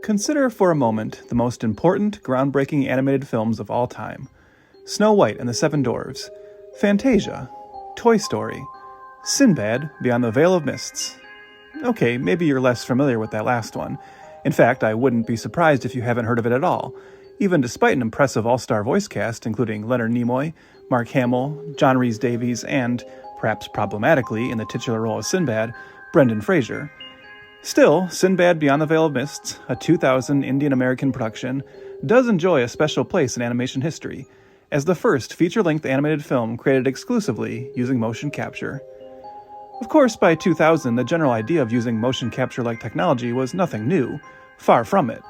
Consider for a moment the most important, groundbreaking animated films of all time. Snow White and the Seven Dwarfs, Fantasia, Toy Story, Sinbad Beyond the Veil of Mists. Okay, maybe you're less familiar with that last one. In fact, I wouldn't be surprised if you haven't heard of it at all, even despite an impressive all-star voice cast including Leonard Nimoy, Mark Hamill, John Rhys-Davies, and, perhaps problematically in the titular role of Sinbad, Brendan Fraser. Still, Sinbad Beyond the Veil of Mists, a 2000 Indian-American production, does enjoy a special place in animation history, as the first feature-length animated film created exclusively using motion capture. Of course, by 2000, the general idea of using motion capture-like technology was nothing new, far from it.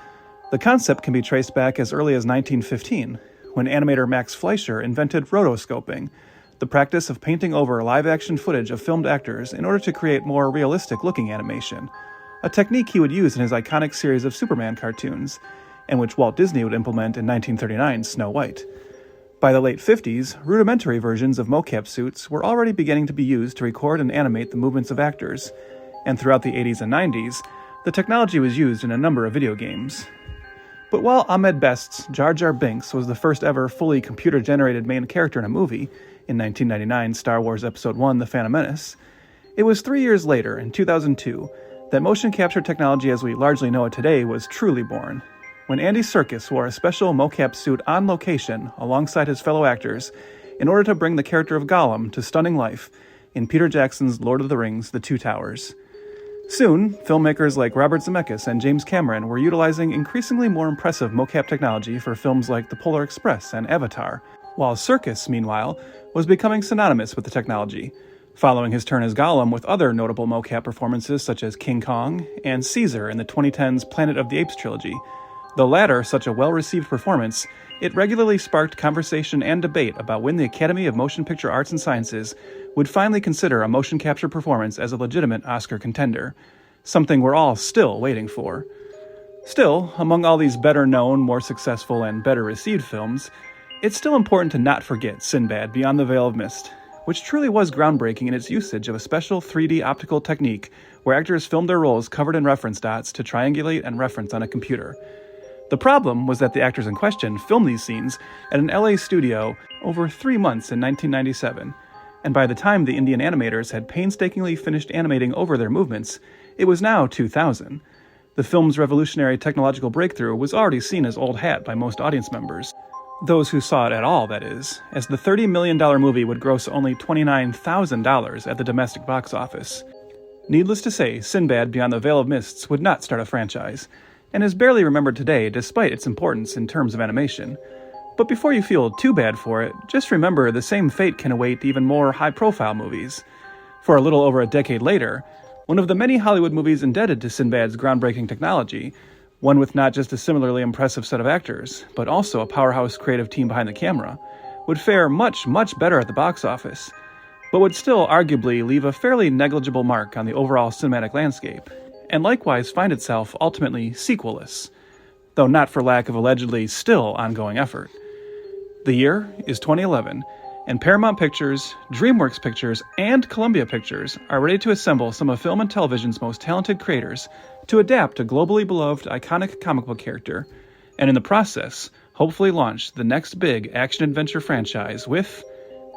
The concept can be traced back as early as 1915, when animator Max Fleischer invented rotoscoping, the practice of painting over live-action footage of filmed actors in order to create more realistic-looking animation, a technique he would use in his iconic series of Superman cartoons, and which Walt Disney would implement in 1939's Snow White. By the late 50s, rudimentary versions of mocap suits were already beginning to be used to record and animate the movements of actors, and throughout the 80s and 90s, the technology was used in a number of video games. But while Ahmed Best's Jar Jar Binks was the first ever fully computer-generated main character in a movie, in 1999's Star Wars Episode I The Phantom Menace, it was 3 years later, in 2002, that motion capture technology as we largely know it today was truly born, when Andy Serkis wore a special mocap suit on location alongside his fellow actors in order to bring the character of Gollum to stunning life in Peter Jackson's Lord of the Rings: The Two Towers. Soon, filmmakers like Robert Zemeckis and James Cameron were utilizing increasingly more impressive mocap technology for films like The Polar Express and Avatar, while Serkis, meanwhile, was becoming synonymous with the technology, following his turn as Gollum with other notable mocap performances such as King Kong and Caesar in the 2010's Planet of the Apes trilogy. The latter such a well-received performance, it regularly sparked conversation and debate about when the Academy of Motion Picture Arts and Sciences would finally consider a motion capture performance as a legitimate Oscar contender, something we're all still waiting for. Still, among all these better-known, more successful, and better-received films, it's still important to not forget Sinbad Beyond the Veil of Mist, which truly was groundbreaking in its usage of a special 3D optical technique where actors filmed their roles covered in reference dots to triangulate and reference on a computer. The problem was that the actors in question filmed these scenes at an LA studio over 3 months in 1997, and by the time the Indian animators had painstakingly finished animating over their movements, it was now 2000. The film's revolutionary technological breakthrough was already seen as old hat by most audience members. Those who saw it at all, that is, as the $30 million movie would gross only $29,000 at the domestic box office. Needless to say, Sinbad Beyond the Veil of Mists would not start a franchise, and is barely remembered today despite its importance in terms of animation. But before you feel too bad for it, just remember the same fate can await even more high-profile movies. For a little over a decade later, one of the many Hollywood movies indebted to Sinbad's groundbreaking technology, one with not just a similarly impressive set of actors, but also a powerhouse creative team behind the camera, would fare much, much better at the box office, but would still arguably leave a fairly negligible mark on the overall cinematic landscape, and likewise find itself ultimately sequelless, though not for lack of allegedly still ongoing effort. The year is 2011, and Paramount Pictures, DreamWorks Pictures, and Columbia Pictures are ready to assemble some of film and television's most talented creators to adapt a globally beloved iconic comic book character, and in the process, hopefully launch the next big action-adventure franchise with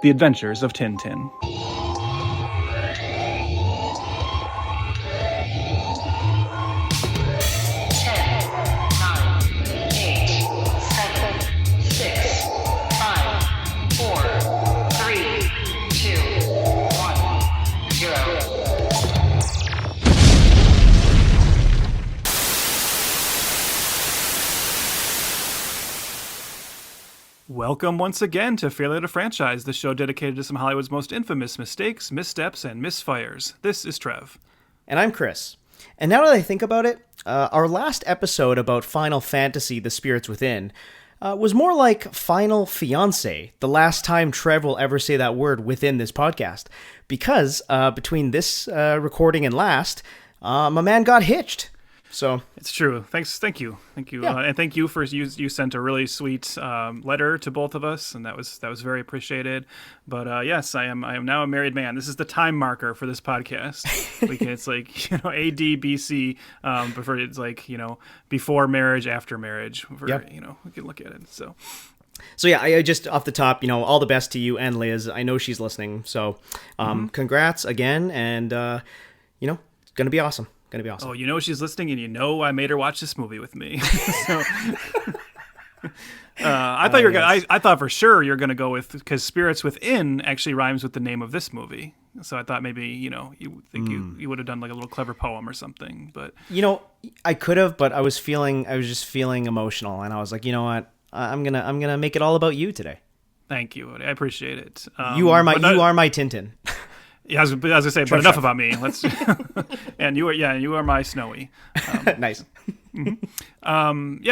The Adventures of Tintin. 10, 9, 8, 7, 6, 5, 4, 3, 2, 1, 0. Welcome once again to Failure to Franchise, the show dedicated to some of Hollywood's most infamous mistakes, missteps, and misfires. This is Trev. And I'm Chris. And now that I think about it, our last episode about Final Fantasy: The Spirits Within was more like Final Fiancé, the last time Trev will ever say that word within this podcast. Because between this recording and last, my man got hitched. So it's true. Thank you, Yeah. and thank you for you sent a really sweet letter to both of us, and that was very appreciated. But yes, I am now a married man. This is the time marker for this podcast. It's like A.D. B.C. Before it's like before marriage, after marriage. Yep. We can look at it. So yeah, I just off the top, all the best to you and Liz. I know she's listening. So congrats again, and it's gonna be awesome. Gonna be awesome. Oh, she's listening, and I made her watch this movie with me. So I thought I thought for sure you're gonna go with, because Spirits Within actually rhymes with the name of this movie. So I thought maybe you think you would have done like a little clever poem or something. But I could have, but I was just feeling emotional, and I was like, you know what, I'm gonna make it all about you today. Thank you. I appreciate it. You are my Tintin. Yeah, I was gonna say, but enough about me. Let's. And you are my Snowy. Nice.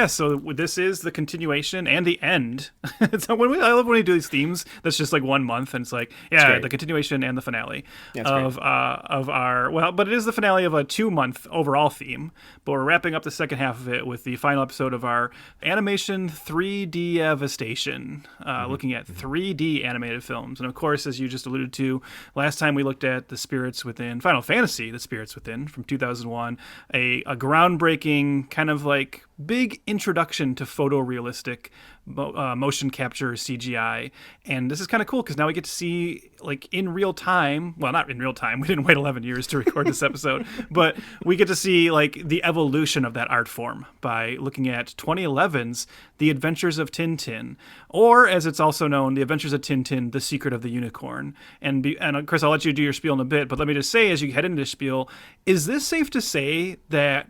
So this is the continuation and the end. So I love when we do these themes. That's just like 1 month, and it's like the continuation and the finale of our but it is the finale of a 2-month overall theme. But we're wrapping up the second half of it with the final episode of our animation 3D evastation, looking at 3D animated films. And of course, as you just alluded to, last time we looked at The Spirits Within, Final Fantasy, The Spirits Within from 2001, a groundbreaking kind of like big introduction to photorealistic motion capture CGI. And this is kind of cool because now we get to see, like, in real time, well, not in real time, we didn't wait 11 years to record this episode, but we get to see like the evolution of that art form by looking at 2011's The Adventures of Tintin, or as it's also known, The Adventures of Tintin, The Secret of the Unicorn. And Chris, I'll let you do your spiel in a bit, but let me just say, as you head into the spiel, is this safe to say that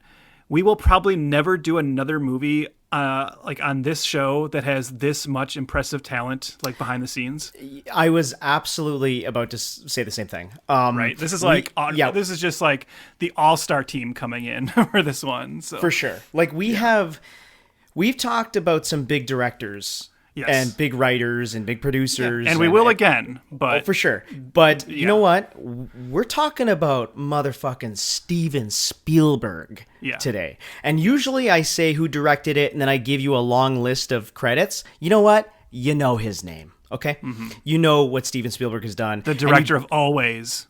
we will probably never do another movie like on this show that has this much impressive talent, like behind the scenes? I was absolutely about to say the same thing. Right. This is this is just like the all-star team coming in for this one. So. For sure. Like we've talked about some big directors. Yes. And big writers and big producers. Yeah. And we will again, but... Oh, for sure. But you know what? We're talking about motherfucking Steven Spielberg today. And usually I say who directed it, and then I give you a long list of credits. You know what? You know his name, okay? Mm-hmm. You know what Steven Spielberg has done. The director of Always.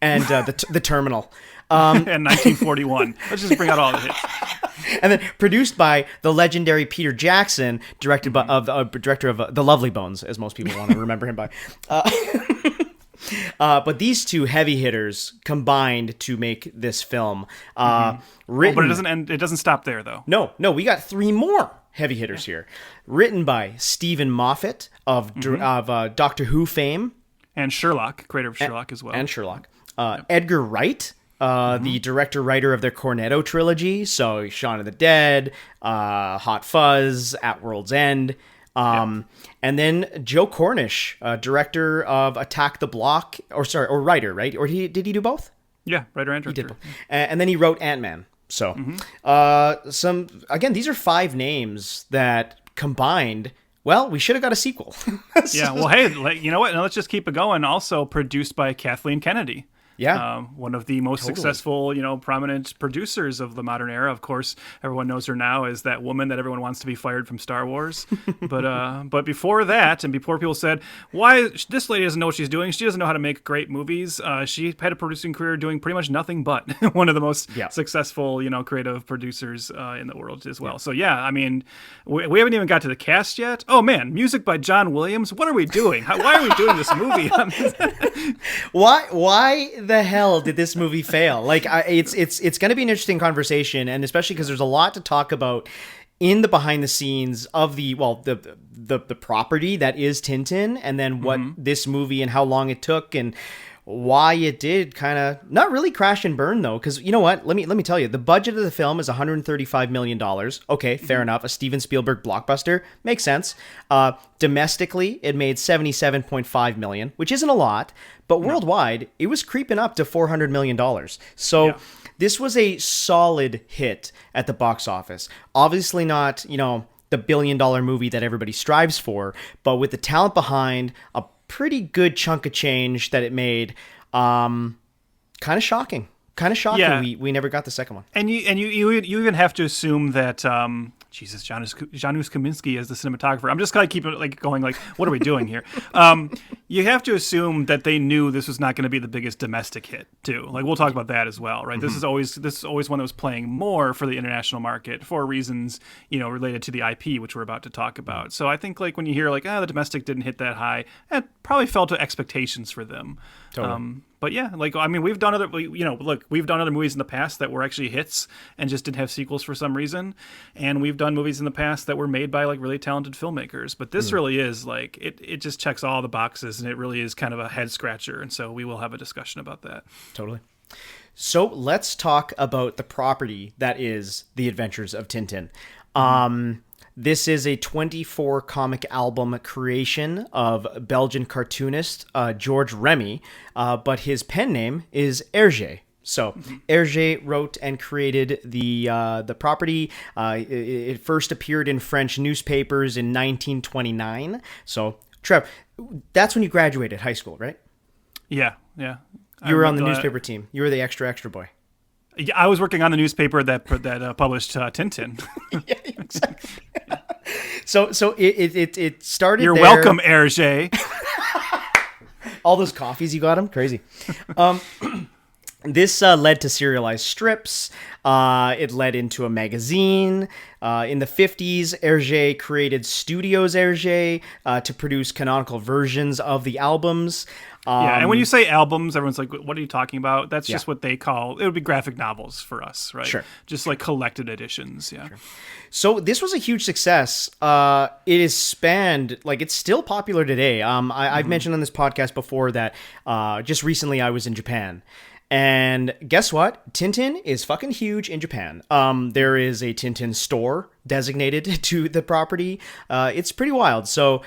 And the Terminal. And 1941. Let's just bring out all the hits. And then produced by the legendary Peter Jackson, director of The Lovely Bones, as most people want to remember him by. But these two heavy hitters combined to make this film. But it doesn't end. It doesn't stop there, though. No, we got 3 more heavy hitters here. Written by Steven Moffat of Doctor Who fame, and Sherlock, creator of Sherlock as well, and Sherlock. Edgar Wright. The director-writer of the Cornetto trilogy, so Shaun of the Dead, Hot Fuzz, At World's End, and then Joe Cornish, director of Attack the Block, or writer, right? Or did he do both? Yeah, writer and director. He did both. And then he wrote Ant-Man. So, these are 5 names that combined. Well, we should have got a sequel. Yeah. Well, hey, you know what? Now let's just keep it going. Also produced by Kathleen Kennedy. Yeah. One of the most successful, prominent producers of the modern era. Of course, everyone knows her now as that woman that everyone wants to be fired from Star Wars. But before that, and before people said, why this lady doesn't know what she's doing, she doesn't know how to make great movies, she had a producing career doing pretty much nothing but one of the most successful, creative producers in the world as well. Yeah. So, I mean, we haven't even got to the cast yet. Oh, man, music by John Williams. What are we doing? Why are we doing this movie? Why the hell did this movie fail? Like, it's going to be an interesting conversation, and especially because there's a lot to talk about in the behind the scenes of the property that is Tintin, and then what this movie and how long it took and why it did kind of not really crash and burn, though, because you know what, let me tell you, the budget of the film is $135 million. Okay, fair enough. A Steven Spielberg blockbuster makes sense. Domestically, it made $77.5 million, which isn't a lot, but worldwide it was creeping up to $400 million. So this was a solid hit at the box office. Obviously not the billion-dollar movie that everybody strives for, but with the talent behind, a pretty good chunk of change that it made. Kind of shocking Kind of shocking. Yeah. We never got the second one. And you even have to assume that Jesus, Janusz Kaminski as the cinematographer. I'm just kind of keeping it like going like, what are we doing here? You have to assume that they knew this was not going to be the biggest domestic hit too. Like we'll talk about that as well, right? This is always one that was playing more for the international market for reasons related to the IP, which we're about to talk about. So I think like when you hear like the domestic didn't hit that high, it probably fell to expectations for them. Totally. But yeah, like I mean, we've done other movies in the past that were actually hits and just didn't have sequels for some reason, and we've done movies in the past that were made by like really talented filmmakers. But this really is like it just checks all the boxes, and it really is kind of a head scratcher. And so we will have a discussion about that. Totally. So let's talk about the property that is The Adventures of Tintin. This is a 24 comic album creation of Belgian cartoonist George Remy, but his pen name is Hergé. So Hergé wrote and created the property. It first appeared in French newspapers in 1929. So, Trev, that's when you graduated high school, right? Yeah. You were on the newspaper team. You were the extra boy. Yeah, I was working on the newspaper that published Tintin. Yeah, exactly. So it started. You're there. welcome, Hergé. All those coffees you got him, crazy. This led to serialized strips. It led into a magazine. In the 50s, Hergé created Studios Hergé to produce canonical versions of the albums. And when you say albums, everyone's like, what are you talking about? That's just what they call, it would be graphic novels for us, right? Sure. Just like collected editions, yeah. Sure. So this was a huge success. It is spanned, like it's still popular today. I've mentioned on this podcast before that just recently I was in Japan. And guess what? Tintin is fucking huge in Japan. There is a Tintin store designated to the property. It's pretty wild. So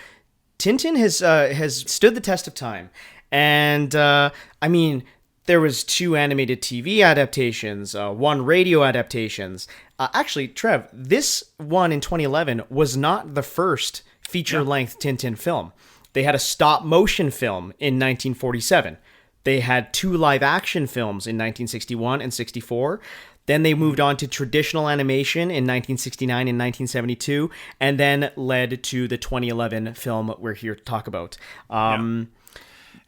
Tintin has stood the test of time. And I mean, there was 2 animated TV adaptations, 1 radio adaptations. Actually, Trev, this one in 2011 was not the first feature-length Tintin film. They had a stop-motion film in 1947. They had 2 live-action films in 1961 and 64. Then they moved on to traditional animation in 1969 and 1972, and then led to the 2011 film we're here to talk about.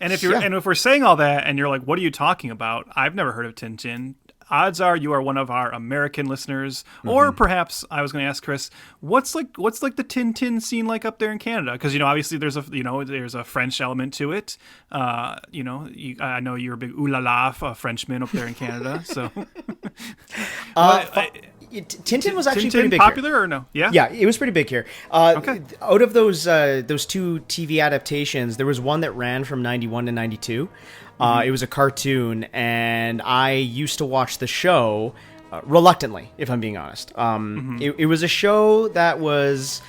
And if we're saying all that, and you're like, "What are you talking about?" I've never heard of Tintin. Odds are you are one of our American listeners, or perhaps I was going to ask Chris, what's like the Tintin scene like up there in Canada? Because obviously there's a French element to it. I know you're a big ooh la la Frenchman up there in Canada, so. Tintin was actually Tintin pretty big popular here. Or no? Yeah? Yeah, it was pretty big here. Okay. Out of those 2 TV adaptations, there was one that ran from 91 to 92. It was a cartoon, and I used to watch the show reluctantly, if I'm being honest. It was a show that was...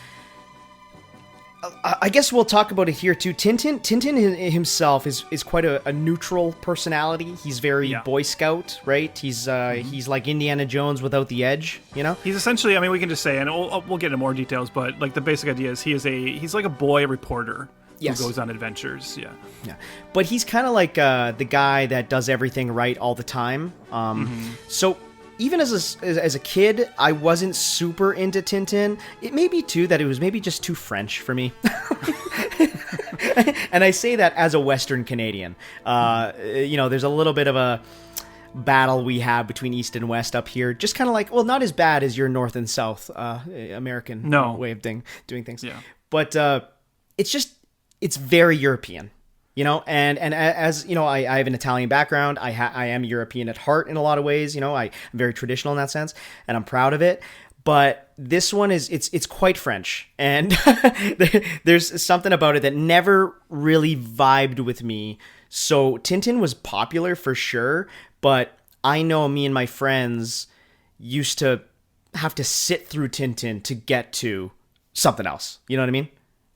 I guess we'll talk about it here too. Tintin himself is quite a neutral personality. He's very Boy Scout, right? He's like Indiana Jones without the edge, He's essentially, I mean, we can just say, and we'll get into more details, but like the basic idea is he's like a boy reporter who goes on adventures. Yeah. But he's kind of like the guy that does everything right all the time. So even as a kid, I wasn't super into Tintin. It may be, too, that it was maybe just too French for me. And I say that as a Western Canadian. There's a little bit of a battle we have between East and West up here. Just kind of like, well, not as bad as your North and South American way of doing things. Yeah. But it's very European. And as I have an Italian background. I am European at heart in a lot of ways. I'm very traditional in that sense, and I'm proud of it. But this one it's quite French, and there's something about it that never really vibed with me. So Tintin was popular for sure, but I know me and my friends used to have to sit through Tintin to get to something else. You know what I mean?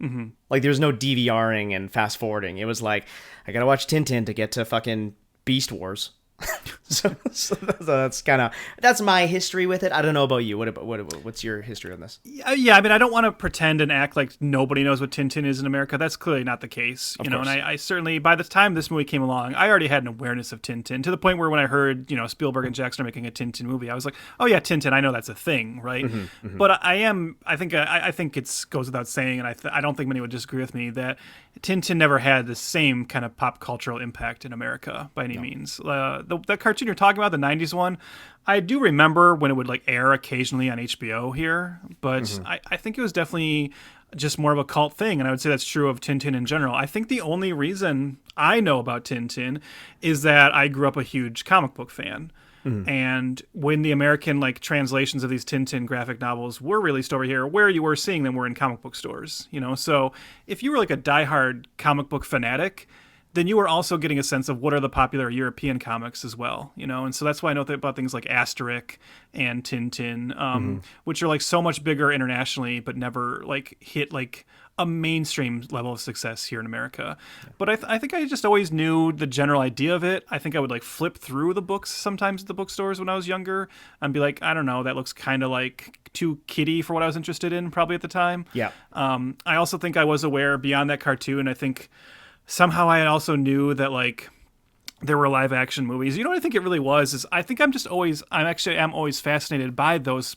Mm-hmm. Like there was no DVRing and fast forwarding. It was like, I gotta watch Tintin to get to fucking Beast Wars. So that's my history with it. I don't know about you. What's your history on this? Yeah, I mean, I don't want to pretend and act like nobody knows what Tintin is in America. That's clearly not the case, you know. And I certainly, by the time this movie came along, I already had an awareness of Tintin, to the point where when I heard, you know, Spielberg and Jackson are making a Tintin movie, I was like, oh yeah, Tintin, I know that's a thing, right? But I think it goes without saying, and I don't think many would disagree with me, that Tintin never had the same kind of pop cultural impact in America by any means. The cartoon you're talking about, the 90s one, I do remember when it would like air occasionally on HBO here, but I think it was definitely just more of a cult thing, and I would say that's true of Tintin in general. I think the only reason I know about Tintin is that I grew up a huge comic book fan. And when the American like translations of these Tintin graphic novels were released over here, where you were seeing them were in comic book stores, you know. So if you were like a diehard comic book fanatic, then you were also getting a sense of what are the popular European comics as well, you know. And so that's why I know about things like Asterix and Tintin, which are like so much bigger internationally, but never like hit like a mainstream level of success here in America. But I think I just always knew the general idea of it. I think I would like flip through the books sometimes at the bookstores when I was younger and be like, I don't know, that looks kind of like too kiddie for what I was interested in probably at the time. Yeah. I also think I was aware beyond that cartoon. I think somehow I also knew that like there were live action movies. You know what I think it really was is I think I'm always fascinated by those.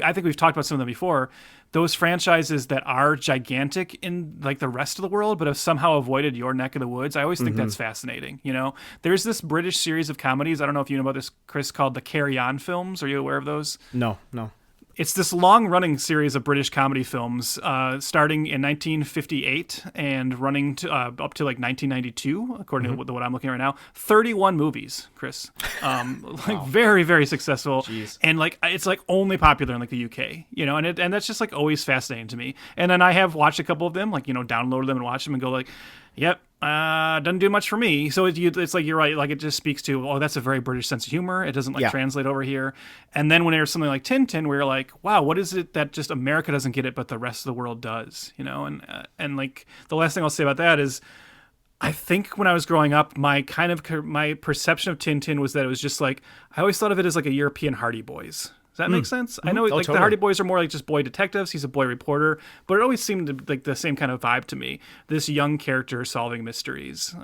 I think we've talked about some of them before. Those franchises that are gigantic in like the rest of the world, but have somehow avoided your neck of the woods. I always think that's fascinating. You know, there's this British series of comedies. I don't know if you know about this, Chris, called the Carry On films. Are you aware of those? No. It's this long-running series of British comedy films, starting in 1958 and running to, up to like 1992, according to what I'm looking at right now. 31 movies, Chris. Like very, very successful. Jeez. And like it's like only popular in like the UK, you know, and that's just like always fascinating to me. And then I have watched a couple of them, like, you know, downloaded them and watched them and go like, yep. Doesn't do much for me. So it's like, you're right. Like it just speaks to, oh, that's a very British sense of humor. It doesn't like translate over here. And then when there's something like Tintin, where you're like, wow, what is it that just America doesn't get it, but the rest of the world does, you know? And like the last thing I'll say about that is, I think when I was growing up, my perception of Tintin was that it was just like, I always thought of it as like a European Hardy Boys. Does that make sense? I know like the Hardy Boys are more like just boy detectives. He's a boy reporter, but it always seemed like the same kind of vibe to me. This young character solving mysteries.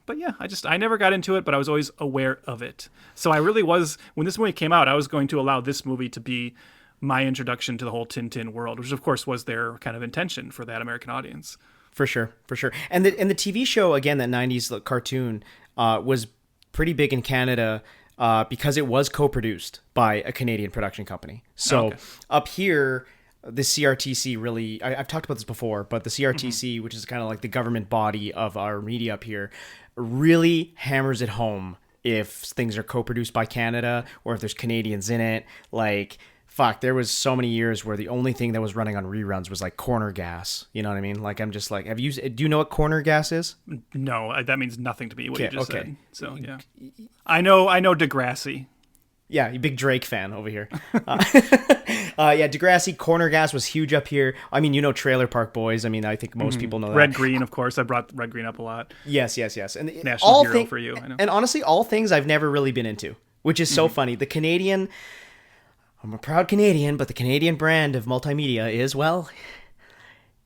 But yeah, I never got into it, but I was always aware of it. So I really was, when this movie came out, I was going to allow this movie to be my introduction to the whole Tintin world, which of course was their kind of intention for that American audience. For sure. And the TV show, again, that 90s cartoon was pretty big in Canada, because it was co-produced by a Canadian production company. So up here, the CRTC really, I've talked about this before, but the CRTC, which is kind of like the government body of our media up here, really hammers it home if things are co-produced by Canada or if there's Canadians in it. Like, fuck, there was so many years where the only thing that was running on reruns was like Corner Gas. You know what I mean? Like, I'm just like, do you know what Corner Gas is? No, that means nothing to me, what you just said. So, yeah. I know Degrassi. Yeah, you big Drake fan over here. Yeah, Degrassi, Corner Gas was huge up here. I mean, you know Trailer Park Boys. I mean, I think most people know that. Red Green, of course. I brought Red Green up a lot. Yes. And National hero for you, I know. And honestly, all things I've never really been into, which is so funny. The Canadian... I'm a proud Canadian, but the Canadian brand of multimedia is, well,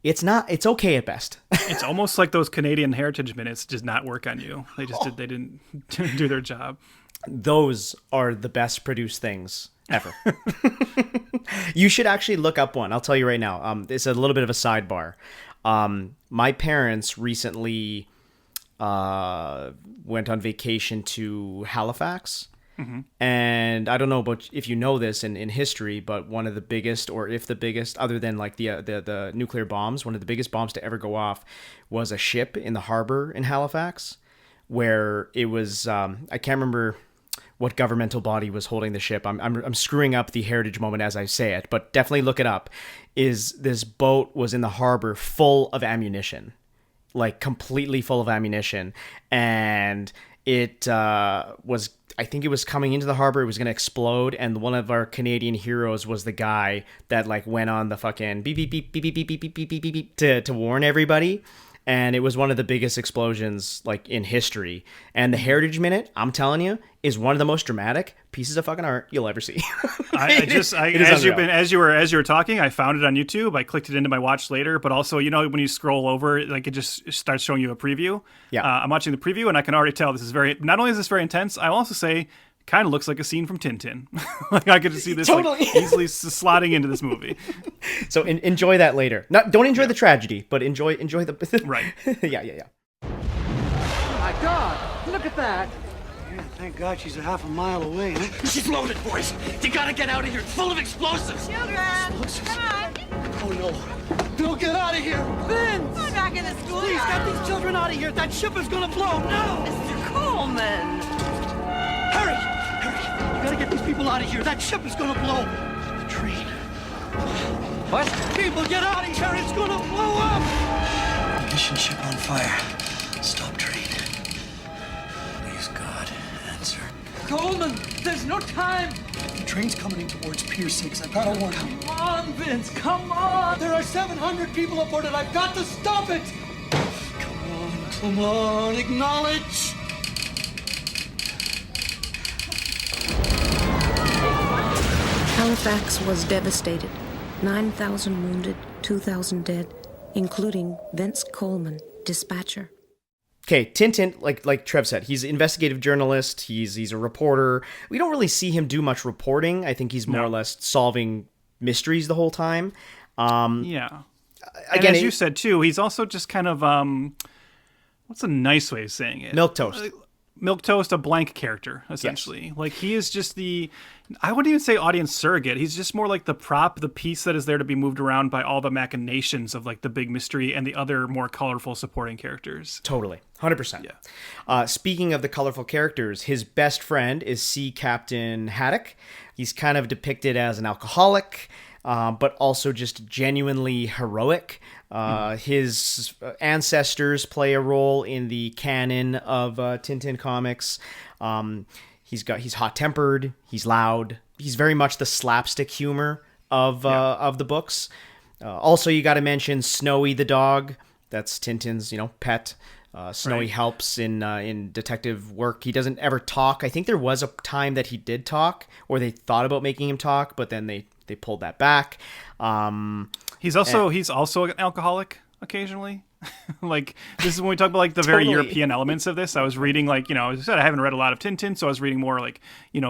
it's okay at best. It's almost like those Canadian Heritage Minutes did not work on you. They didn't do their job. Those are the best produced things ever. You should actually look up one. I'll tell you right now. It's a little bit of a sidebar. My parents recently went on vacation to Halifax. And I don't know about if you know this in history, but one of the biggest, or if the biggest, other than like the nuclear bombs, one of the biggest bombs to ever go off was a ship in the harbor in Halifax, where it was I can't remember what governmental body was holding the ship. I'm screwing up the heritage moment as I say it, but definitely look it up. Is this boat was in the harbor full of ammunition, like completely full of ammunition, and it was. I think it was coming into the harbor. It was going to explode. And one of our Canadian heroes was the guy that like went on the fucking beep, beep, beep, beep, beep, beep, beep, beep, beep, beep to warn everybody. and it was one of the biggest explosions like in history. And the Heritage Minute, I'm telling you, is one of the most dramatic pieces of fucking art you'll ever see. As you were talking, I found it on YouTube. I clicked it into my watch later, but also, you know, when you scroll over, like it just starts showing you a preview. Yeah, I'm watching the preview, and I can already tell this is not only is this very intense, I'll also say kind of looks like a scene from Tintin. Like I get to see this totally. like, easily slotting into this movie. So enjoy that later. Don't enjoy the tragedy, but enjoy the right. Yeah. Oh my God! Look at that. Yeah, thank God she's a half a mile away. Huh? She's loaded, boys. You gotta get out of here. It's full of explosives. Children, come on. Oh no! Bill, get out of here! Vince! We're back in the school. Please, get these children out of here. That ship is gonna blow. No! Mr. Coleman. Hurry! Hurry! You gotta get these people out of here. That ship is gonna blow. The train. What? People, get out of here. It's gonna blow up. Ignition ship on fire. Stop train. Please, God, answer. Coleman, there's no time. The train's coming in towards Pier 6. I've got to warn you. Come on, Vince. Come on. There are 700 people aboard it. I've got to stop it. Come on. Acknowledge. Halifax was devastated. 9,000 wounded, 2,000 dead, including Vince Coleman, dispatcher. Okay, Tintin, like Trev said, he's an investigative journalist. He's a reporter. We don't really see him do much reporting. I think he's more or less solving mysteries the whole time. Yeah. Again, and as you said too, he's also just kind of what's a nice way of saying it? Milquetoast, a blank character, essentially. Yes. Like, he is just I wouldn't even say audience surrogate. He's just more like the prop, the piece that is there to be moved around by all the machinations of, like, the big mystery and the other more colorful supporting characters. Totally. 100%. Yeah. Speaking of the colorful characters, his best friend is Sea Captain Haddock. He's kind of depicted as an alcoholic, but also just genuinely heroic. His ancestors play a role in the canon of Tintin comics. He's hot-tempered. He's loud. He's very much the slapstick humor of the books. Also, you got to mention Snowy the dog. That's Tintin's, pet. Snowy helps in detective work. He doesn't ever talk. I think there was a time that he did talk, or they thought about making him talk, but then they pulled that back. He's also an alcoholic occasionally. Like, this is when we talk about, like, the very European elements of this. I was reading, like, as I said, I haven't read a lot of Tintin, so I was reading more, like,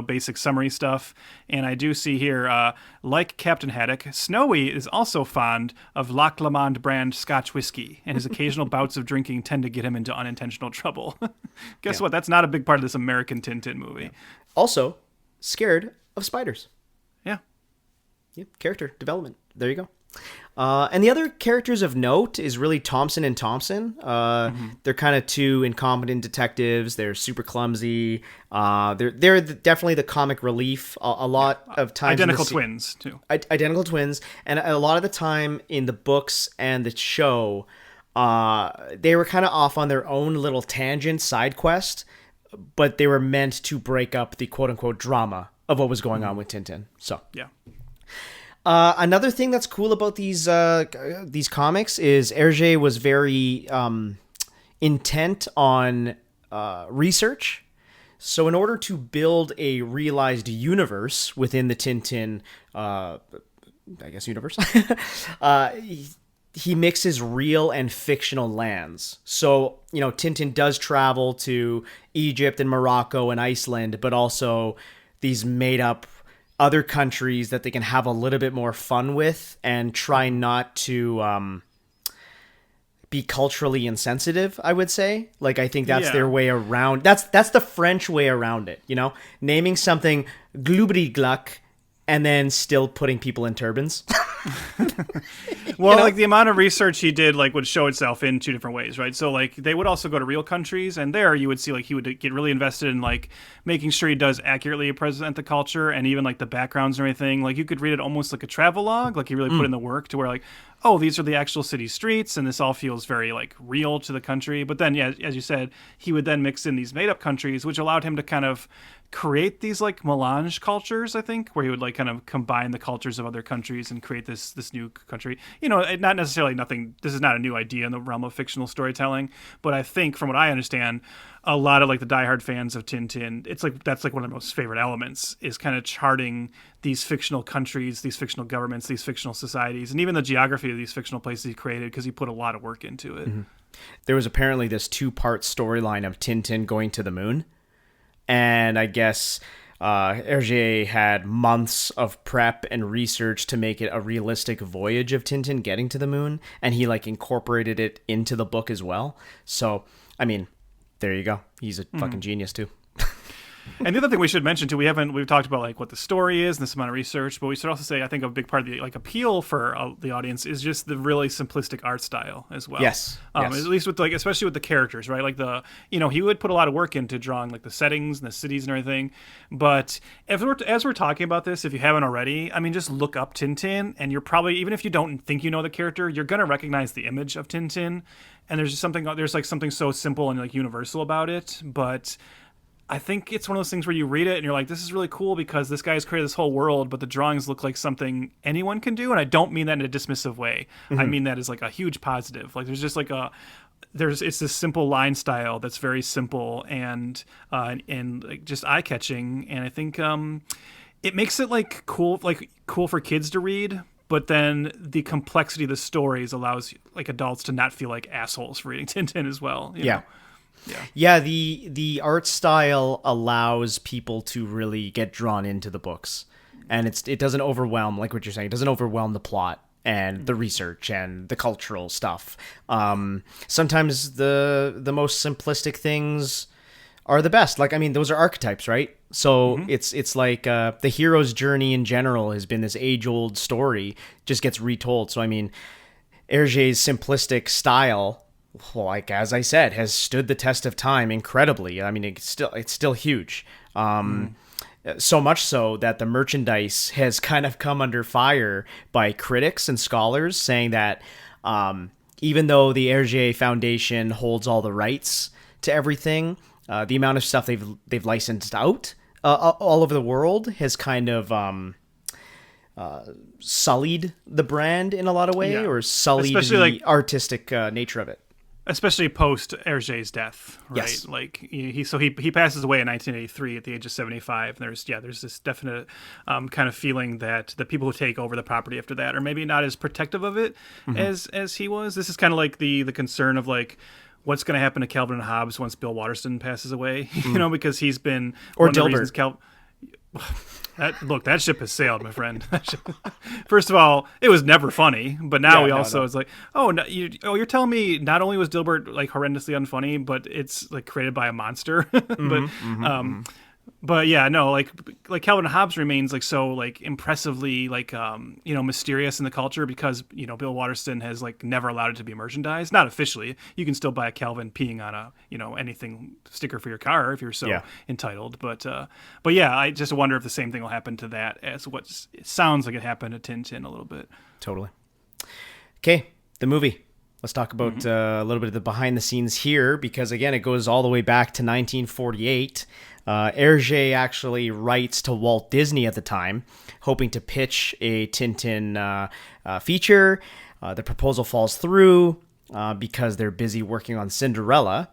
basic summary stuff. And I do see here, like Captain Haddock, Snowy is also fond of Loch Lomond brand Scotch whiskey, and his occasional bouts of drinking tend to get him into unintentional trouble. Guess what? That's not a big part of this American Tintin movie. Yeah. Also, scared of spiders. Yeah. Character development. There you go. And the other characters of note is really Thompson and Thompson. They're kind of two incompetent detectives. They're super clumsy. They're definitely the comic relief. A lot of times, identical twins too. Identical twins, and a lot of the time in the books and the show, they were kind of off on their own little tangent side quest, but they were meant to break up the quote unquote drama of what was going on with Tintin. So yeah. Another thing that's cool about these comics is Hergé was very intent on research. So in order to build a realized universe within the Tintin, universe, he mixes real and fictional lands. So, Tintin does travel to Egypt and Morocco and Iceland, but also these made up other countries that they can have a little bit more fun with and try not to be culturally insensitive, I would say. Like, I think that's their way around. That's the French way around it, naming something glubity gluck and then still putting people in turbans. Well, like, the amount of research he did, like, would show itself in two different ways, right? So, like, they would also go to real countries, and there you would see, like, he would get really invested in, like, making sure he does accurately represent the culture and even, like, the backgrounds and everything. Like, you could read it almost like a travel log. Like, he really put in the work to where, like, oh, these are the actual city streets, and this all feels very, like, real to the country. But then, yeah, as you said, he would then mix in these made-up countries, which allowed him to kind of create these like melange cultures, I think, where he would like kind of combine the cultures of other countries and create this new country. Not necessarily nothing. This is not a new idea in the realm of fictional storytelling, but I think from what I understand, a lot of like the diehard fans of Tintin, it's like that's like one of the most favorite elements is kind of charting these fictional countries, these fictional governments, these fictional societies, and even the geography of these fictional places he created because he put a lot of work into it. There was apparently this 2-part storyline of Tintin going to the moon. And I guess Hergé had months of prep and research to make it a realistic voyage of Tintin getting to the moon. And he like incorporated it into the book as well. So, I mean, there you go. He's a fucking genius too. And the other thing we should mention too, we've talked about like what the story is and this amount of research, but we should also say I think a big part of the like appeal for the audience is just the really simplistic art style as well. Yes. At least with like especially with the characters, right? Like he would put a lot of work into drawing like the settings and the cities and everything. But as we're talking about this, if you haven't already, I mean, just look up Tintin, and you're probably, even if you don't think you know the character, you're gonna recognize the image of Tintin. And there's something so simple and like universal about it, but I think it's one of those things where you read it and you're like, this is really cool because this guy's created this whole world, but the drawings look like something anyone can do. And I don't mean that in a dismissive way. I mean that as like a huge positive. Like there's just like it's this simple line style that's very simple and like just eye catching. And I think it makes it like cool for kids to read. But then the complexity of the stories allows like adults to not feel like assholes for reading Tintin as well. You know? Yeah, the art style allows people to really get drawn into the books. And it doesn't overwhelm, like what you're saying, it doesn't overwhelm the plot and the research and the cultural stuff. Sometimes the most simplistic things are the best. Like, I mean, those are archetypes, right? So it's like the hero's journey in general has been this age-old story, just gets retold. So, I mean, Hergé's simplistic style, like as I said, has stood the test of time incredibly. I mean, it's still huge. So much so that the merchandise has kind of come under fire by critics and scholars, saying that even though the Hergé Foundation holds all the rights to everything, the amount of stuff they've licensed out all over the world has kind of sullied the brand in a lot of ways, or sullied the artistic nature of it. Especially post Hergé's death, right? Yes. Like he passes away in 1983 at the age of 75. And there's this definite kind of feeling that the people who take over the property after that are maybe not as protective of it as he was. This is kind of like the concern of like what's going to happen to Calvin and Hobbes once Bill Watterson passes away, because he's been or Dilbert. That ship has sailed, my friend. First of all, it was never funny, but now it's like, you're telling me not only was Dilbert like horrendously unfunny, but it's like created by a monster. But yeah, no, like Calvin and Hobbes remains like so like impressively like mysterious in the culture because Bill Watterson has like never allowed it to be merchandised. Not officially. You can still buy a Calvin peeing on a anything sticker for your car if you're so entitled. But yeah, I just wonder if the same thing will happen to that as what it sounds like it happened to Tintin a little bit. Totally. Okay, the movie. Let's talk about a little bit of the behind the scenes here because again, it goes all the way back to 1948. Hergé actually writes to Walt Disney at the time, hoping to pitch a Tintin feature. The proposal falls through because they're busy working on Cinderella.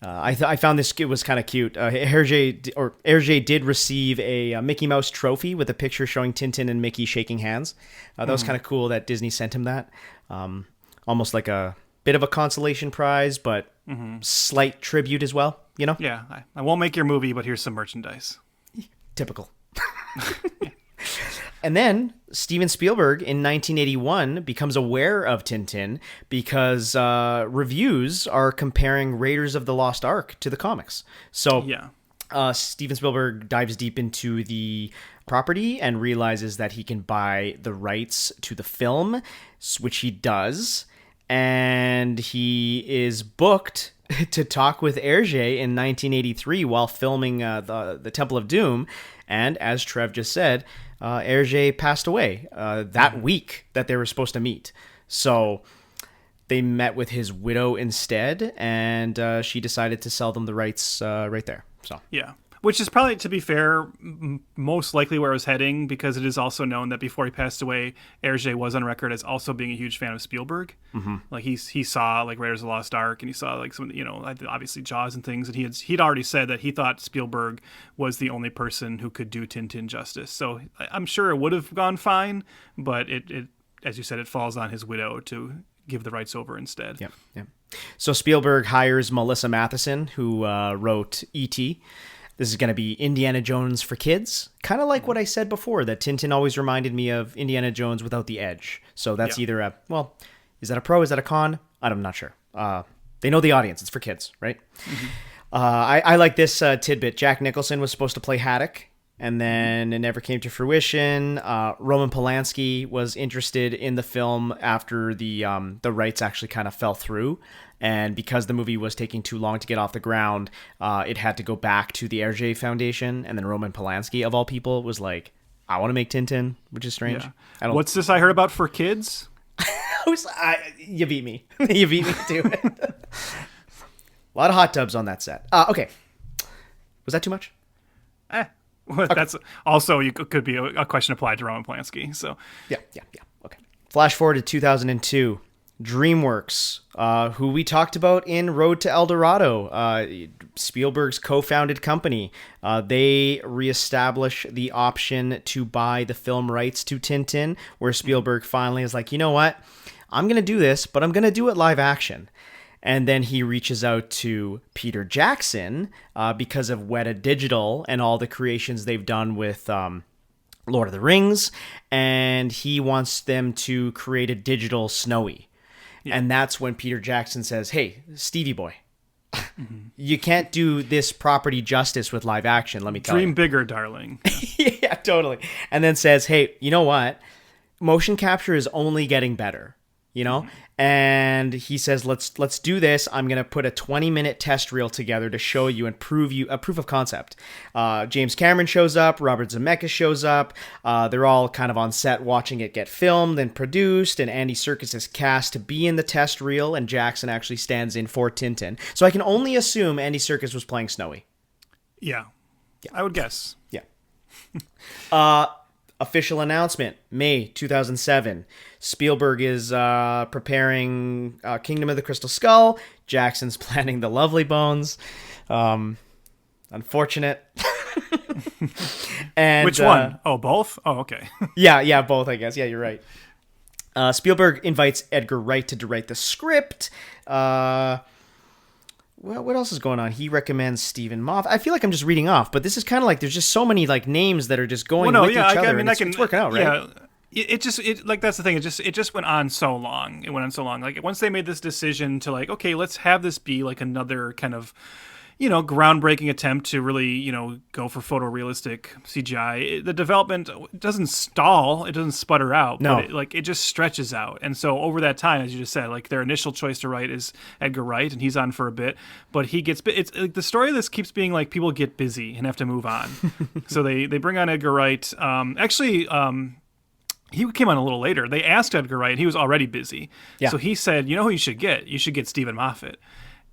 I found it was kind of cute. Hergé did receive a Mickey Mouse trophy with a picture showing Tintin and Mickey shaking hands. That was kind of cool that Disney sent him that. Almost like a bit of a consolation prize, but slight tribute as well, Yeah, I won't make your movie, but here's some merchandise. Typical. And then Steven Spielberg in 1981 becomes aware of Tintin because reviews are comparing Raiders of the Lost Ark to the comics. So Steven Spielberg dives deep into the property and realizes that he can buy the rights to the film, which he does. And he is booked to talk with Hergé in 1983 while filming the Temple of Doom. And as Trev just said, Hergé passed away that week that they were supposed to meet. So they met with his widow instead, and she decided to sell them the rights right there. So yeah. Which is probably, to be fair, most likely where I was heading, because it is also known that before he passed away, Hergé was on record as also being a huge fan of Spielberg. Mm-hmm. Like he saw like Raiders of the Lost Ark, and he saw like some, obviously Jaws and things, and he'd already said that he thought Spielberg was the only person who could do Tintin justice. So I'm sure it would have gone fine, but it as you said, it falls on his widow to give the rights over instead. Yep. So Spielberg hires Melissa Matheson, who wrote E.T. This is going to be Indiana Jones for kids. Kind of like what I said before, that Tintin always reminded me of Indiana Jones without the edge. So that's either is that a pro? Is that a con? I'm not sure. They know the audience. It's for kids, right? Mm-hmm. I like this tidbit. Jack Nicholson was supposed to play Haddock, and then it never came to fruition. Roman Polanski was interested in the film after the rights actually kind of fell through. And because the movie was taking too long to get off the ground, it had to go back to the Hergé Foundation. And then Roman Polanski, of all people, was like, I want to make Tintin, which is strange. Yeah. What's this I heard about for kids? You beat me. You beat me to it. A lot of hot tubs on that set. Okay. Was that too much? Well, okay. That's also, could be a question applied to Roman Polanski. So Yeah. Okay. Flash forward to 2002. DreamWorks, who we talked about in Road to El Dorado, Spielberg's co-founded company. They reestablish the option to buy the film rights to Tintin, where Spielberg finally is like, you know what? I'm going to do this, but I'm going to do it live action. And then he reaches out to Peter Jackson because of Weta Digital and all the creations they've done with Lord of the Rings, and he wants them to create a digital Snowy. And that's when Peter Jackson says, hey, Stevie boy, you can't do this property justice with live action, let me tell you. Dream bigger, darling. Yeah, totally. And then says, hey, you know what? Motion capture is only getting better, And he says, let's do this. I'm going to put a 20-minute test reel together to show you and prove you a proof of concept. James Cameron shows up. Robert Zemeckis shows up. They're all kind of on set watching it get filmed and produced. And Andy Serkis is cast to be in the test reel. And Jackson actually stands in for Tintin. So I can only assume Andy Serkis was playing Snowy. Yeah. I would guess. Yeah. Official announcement, May 2007. Spielberg is preparing Kingdom of the Crystal Skull. Jackson's planning The Lovely Bones. Unfortunate. And which one? Both? Oh, okay. yeah, both, I guess. Yeah, you're right. Spielberg invites Edgar Wright to direct the script. Well, what else is going on? He recommends Steven Moffat. I feel like I'm just reading off, but this is kind of like there's just so many like names that are just going with each other. I mean, it's working out, right? Yeah, that's the thing. It just went on so long. It went on so long. Like once they made this decision to like, okay, let's have this be like another kind of, groundbreaking attempt to really, go for photorealistic CGI. The development doesn't stall. It doesn't sputter out. No. But it just stretches out. And so over that time, as you just said, like their initial choice to write is Edgar Wright, and he's on for a bit. But it's like the story of this keeps being like people get busy and have to move on. So they bring on Edgar Wright. He came on a little later. They asked Edgar Wright. He was already busy. Yeah. So he said, who you should get? You should get Steven Moffat.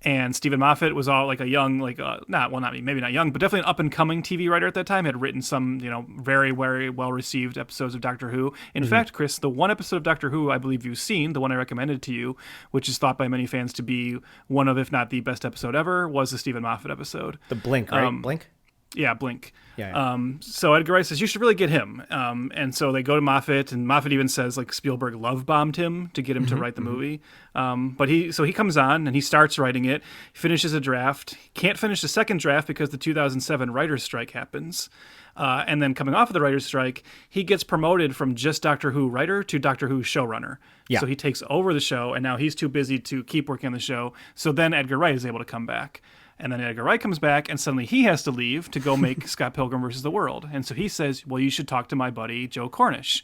And Steven Moffat was all like a young, maybe not young, but definitely an up-and-coming TV writer at that time. Had written some, very, very well-received episodes of Doctor Who. In fact, Chris, the one episode of Doctor Who I believe you've seen, the one I recommended to you, which is thought by many fans to be one of, if not the best episode ever, was the Steven Moffat episode. The Blink, right? Blink? Yeah, Blink. Yeah. So Edgar Wright says, you should really get him. And so they go to Moffat, and Moffat even says, like, Spielberg love-bombed him to get him to write the movie. But he comes on, and he starts writing it, finishes a draft, can't finish the second draft because the 2007 writer's strike happens. And then coming off of the writer's strike, he gets promoted from just Doctor Who writer to Doctor Who showrunner. Yeah. So he takes over the show, and now he's too busy to keep working on the show. So then Edgar Wright is able to come back. And then Edgar Wright comes back, and suddenly he has to leave to go make Scott Pilgrim versus the World. And so he says, well, you should talk to my buddy Joe Cornish,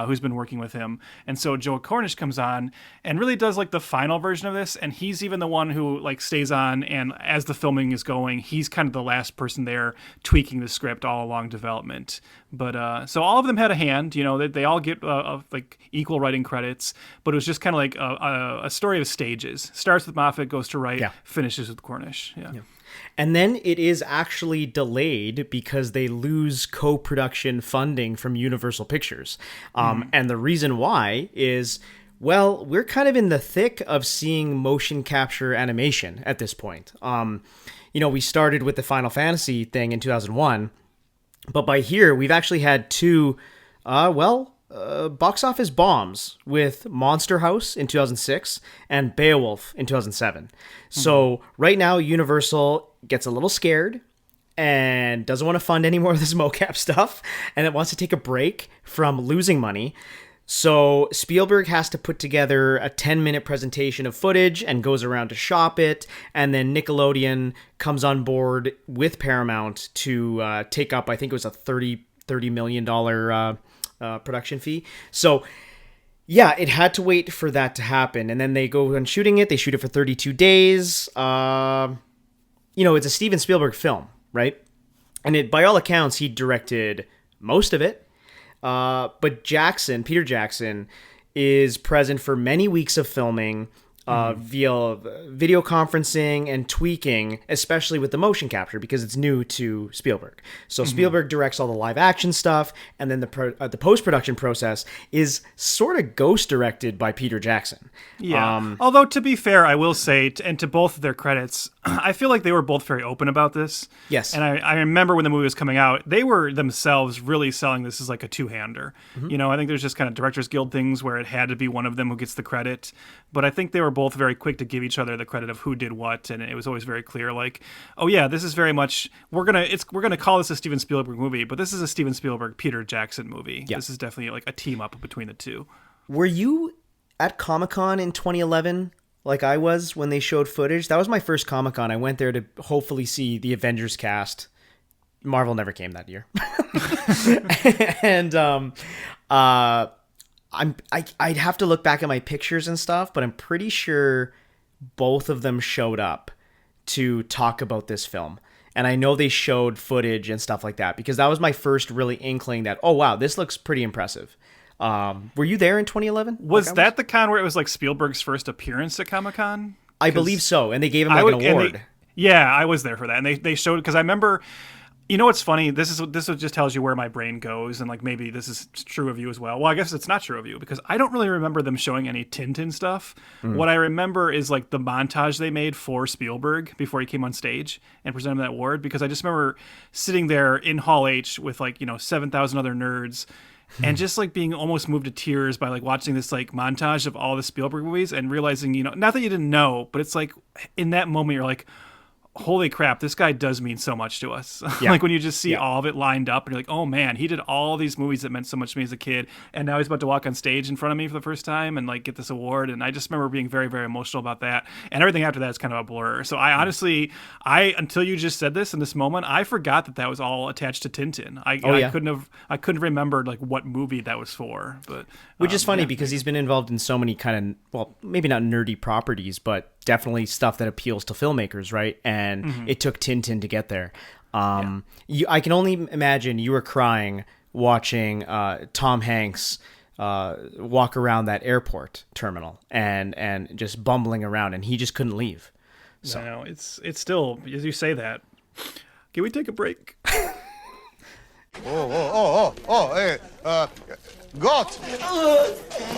who's been working with him. And so Joe Cornish comes on and really does like the final version of this. And he's even the one who like stays on. And as the filming is going, he's kind of the last person there tweaking the script all along development. But so all of them had a hand, they all get like equal writing credits. But it was just kind of like a story of stages. Starts with Moffat, goes to Wright, finishes with Cornish. Yeah. And then it is actually delayed because they lose co-production funding from Universal Pictures. And the reason why is, well, we're kind of in the thick of seeing motion capture animation at this point. We started with the Final Fantasy thing in 2001, but by here we've actually had two, box office bombs with Monster House in 2006 and Beowulf in 2007. So right now Universal gets a little scared and doesn't want to fund any more of this mocap stuff, and it wants to take a break from losing money. So Spielberg has to put together a 10-minute presentation of footage and goes around to shop it, and then Nickelodeon comes on board with Paramount to take up, I think it was a $30 million production fee. So yeah, it had to wait for that to happen, and then they go on shooting it. They shoot it for 32 days. It's a Steven Spielberg film, right? And by all accounts, he directed most of it. But Peter Jackson, is present for many weeks of filming via video conferencing and tweaking, especially with the motion capture, because it's new to Spielberg. So Spielberg directs all the live action stuff, and then the post-production process is sort of ghost directed by Peter Jackson. Yeah. Although, to be fair, I will say, and to both of their credits, I feel like they were both very open about this. Yes. And I remember when the movie was coming out, they were themselves really selling this as like a two-hander. I think there's just kind of Directors Guild things where it had to be one of them who gets the credit. But I think they were both very quick to give each other the credit of who did what, and it was always very clear, like, oh yeah, this is very much we're gonna call this a Steven Spielberg movie, but this is a Steven Spielberg Peter Jackson movie. Yeah. This is definitely like a team up between the two. Were you at Comic-Con in 2011? Like I was when they showed footage? That was my first Comic-Con. I went there to hopefully see the Avengers cast. Marvel never came that year. And I'd have to look back at my pictures and stuff, but I'm pretty sure both of them showed up to talk about this film. And I know they showed footage and stuff like that, because that was my first really inkling that, oh wow, this looks pretty impressive. Were you there in 2011? Was that the con where it was like Spielberg's first appearance at Comic-Con? I believe so, and they gave him an award. I was there for that, and they showed, because I remember. You know what's funny? This just tells you where my brain goes, and like maybe this is true of you as well. Well, I guess it's not true of you, because I don't really remember them showing any Tintin stuff. What I remember is like the montage they made for Spielberg before he came on stage and presented that award, because I just remember sitting there in Hall H with 7,000 other nerds and just like being almost moved to tears by like watching this like montage of all the Spielberg movies and realizing, not that you didn't know, but it's like in that moment you're like, holy crap, this guy does mean so much to us. Yeah. Like when you just see all of it lined up and you're like, oh man, he did all these movies that meant so much to me as a kid, and now he's about to walk on stage in front of me for the first time and like get this award. And I just remember being very, very emotional about that. And everything after that is kind of a blur. So I honestly, until you just said this in this moment, I forgot that was all attached to Tintin. I couldn't remember like what movie that was for. But which is funny because he's been involved in so many kind of, well, maybe not nerdy properties, but definitely stuff that appeals to filmmakers, right? And it took Tintin to get there. I can only imagine you were crying watching Tom Hanks walk around that airport terminal and just bumbling around, and he just couldn't leave. So no, it's still, as you say that. Can we take a break? Goat.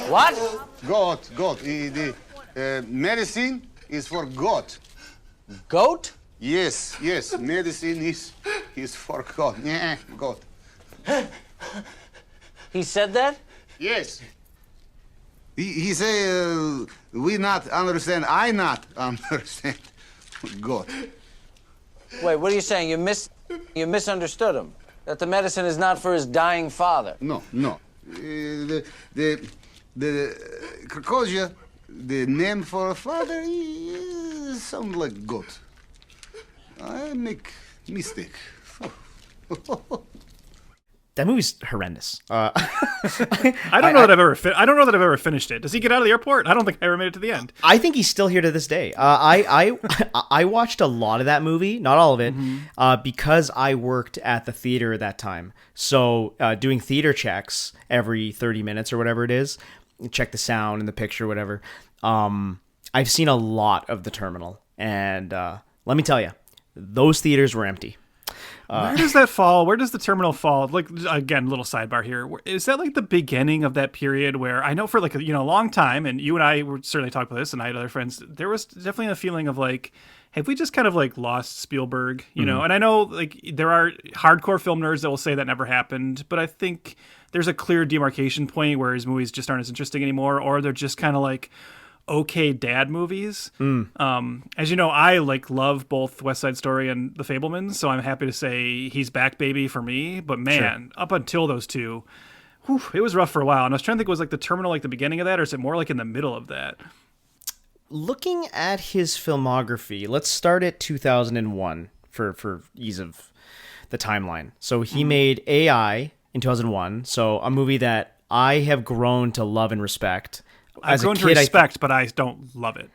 What? Goat. The medicine is for goat. Goat? Yes. Medicine is for goat. Yeah, goat. He said that? Yes. He say we not understand. I not understand. Goat. Wait, what are you saying? You misunderstood him. That the medicine is not for his dying father. No. The Krakozia, the name for a father, sound like goat. I make mistake. that movie's horrendous. I don't know that I've ever finished it. Does he get out of the airport? I don't think I ever made it to the end. I think he's still here to this day. I watched a lot of that movie, not all of it, because I worked at the theater at that time. So doing theater checks every 30 minutes or whatever it is, check the sound and the picture, whatever. I've seen a lot of The Terminal, and let me tell you, those theaters were empty. Where does that fall? Where does the terminal fall? Like, again, little sidebar here. Is that like the beginning of that period where I know for like a long time, and you and I were certainly talking about this, and I had other friends, there was definitely a feeling of like, have we just kind of like lost Spielberg, you know? And I know like there are hardcore film nerds that will say that never happened, but I think there's a clear demarcation point where his movies just aren't as interesting anymore, or they're just kind of like okay dad movies. As you know, I like love both West Side Story and The Fabelmans, so I'm happy to say he's back, baby, for me. But man, up until those two, it was rough for a while. And I was trying to think, was like the terminal like the beginning of that, or is it more like in the middle of that? Looking at his filmography, let's start at 2001 for ease of the timeline. So he made AI in 2001, so a movie that I have grown to love and respect. I've grown to respect, but I don't love it.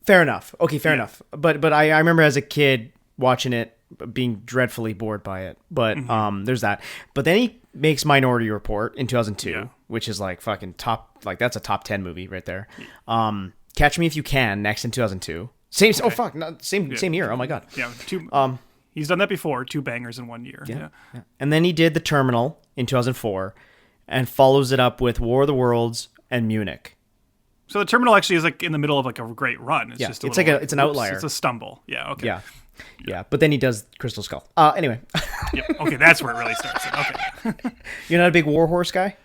Fair enough. Okay, fair enough. But I remember as a kid watching it, being dreadfully bored by it. But there's that. But then he makes Minority Report in 2002, which is like fucking top. Like that's a top 10 movie right there. Catch Me If You Can next in 2002. Same. Okay. Oh fuck. No, same year. Oh my god. Yeah. He's done that before. 2 bangers in 1 year. Yeah. And then he did The Terminal in 2004, and follows it up with War of the Worlds and Munich. So The Terminal actually is like in the middle of like a great run. It's just it's an outlier. It's a stumble. Yeah. Okay. Yeah. But then he does Crystal Skull. Anyway. Yep. Okay, that's where it really starts. Okay. You're not a big War Horse guy?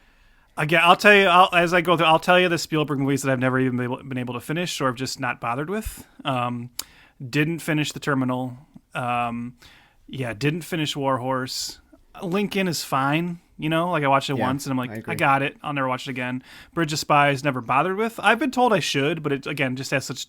Again, I'll tell you as I go through. I'll tell you the Spielberg movies that I've never even been able to finish, or have just not bothered with. Didn't finish The Terminal. Didn't finish War Horse. Lincoln is fine. You know, like I watched it once and I'm like, I got it. I'll never watch it again. Bridge of Spies, never bothered with. I've been told I should, but it again just has such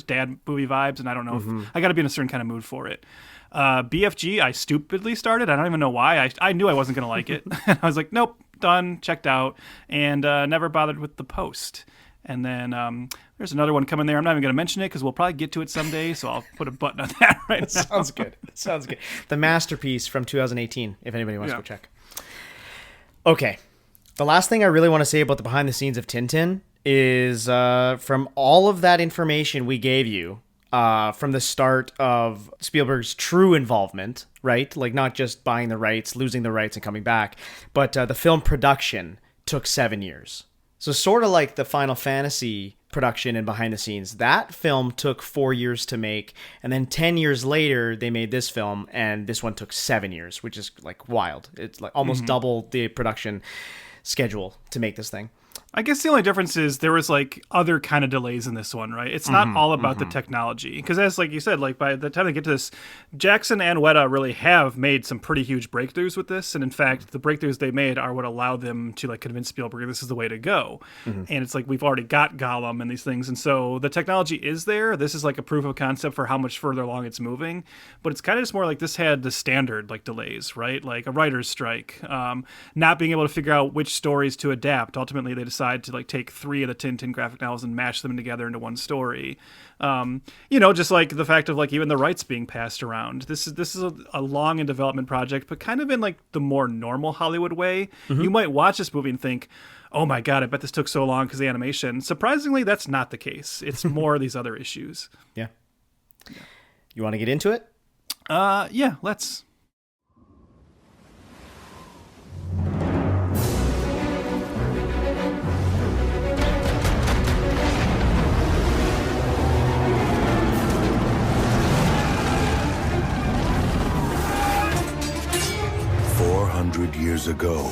dad movie vibes, and I don't know if I got to be in a certain kind of mood for it. BFG, I stupidly started. I don't even know why. I knew I wasn't going to like it. I was like, nope, done, checked out, and never bothered with The Post. And then there's another one coming there. I'm not even going to mention it because we'll probably get to it someday, so I'll put a button on that right now. Sounds good. Sounds good. The Masterpiece from 2018, if anybody wants to go check. Okay. The last thing I really want to say about the behind the scenes of Tintin is from all of that information we gave you from the start of Spielberg's true involvement, right? Like not just buying the rights, losing the rights and coming back, but the film production took 7 years. So sort of like the Final Fantasy production and behind the scenes, that film took 4 years to make, and then 10 years later they made this film, and this one took 7 years, which is like wild. It's like almost double the production schedule to make this thing. I guess the only difference is there was like other kind of delays in this one, right? It's not all about the technology, because as like you said, like by the time they get to this, Jackson and Weta really have made some pretty huge breakthroughs with this, and in fact, the breakthroughs they made are what allowed them to like convince Spielberg this is the way to go. And it's like we've already got Gollum and these things, and so the technology is there. This is like a proof of concept for how much further along it's moving, but it's kind of just more like this had the standard like delays, right? Like a writer's strike, not being able to figure out which stories to adapt. Ultimately, they decided to like take 3 of the Tintin graphic novels and mash them together into one story. Just like the fact of like even the rights being passed around. This is a long in development project, but kind of in like the more normal Hollywood way. You might watch this movie and think, oh my God, I bet this took so long because of the animation. Surprisingly, that's not the case. It's more of these other issues. Yeah. You want to get into it? Yeah, let's. 400 years ago,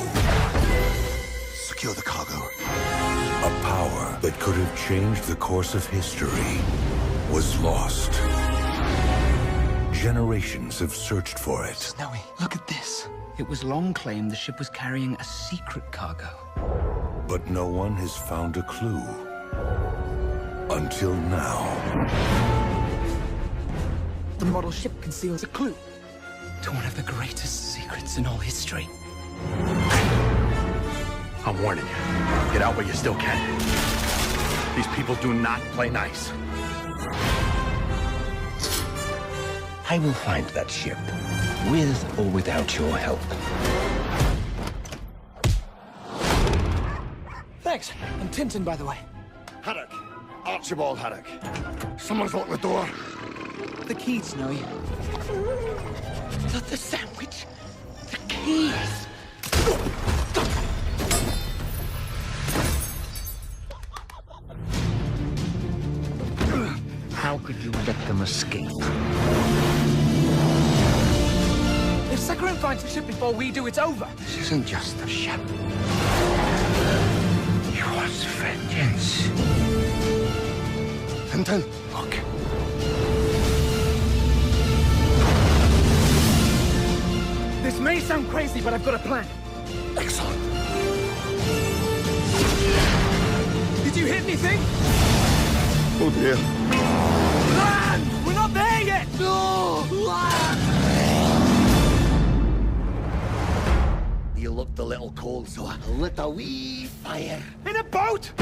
Secure the cargo. a power that could have changed the course of history was lost. Generations have searched for it. Snowy, look at this. It was long claimed the ship was carrying a secret cargo. But no one has found a clue. Until now. The model ship conceals a clue to one of the greatest secrets in all history. I'm warning you. Get out while you still can. These people do not play nice. I will find that ship, with or without your help. Thanks. I'm Tintin, by the way. Haddock. Archibald Haddock. Someone's locked the door. The keys, Snowy. Not the sandwich. The keys. How could you let them escape? If Sakharine finds the ship before we do, it's over. This isn't just a ship. He wants vengeance. Tintin, look. This may sound crazy, but I've got a plan. Excellent. Did you hit anything? Oh dear. Land! We're not there yet! No! Land! You looked a little cold, so I lit a wee fire. In a boat?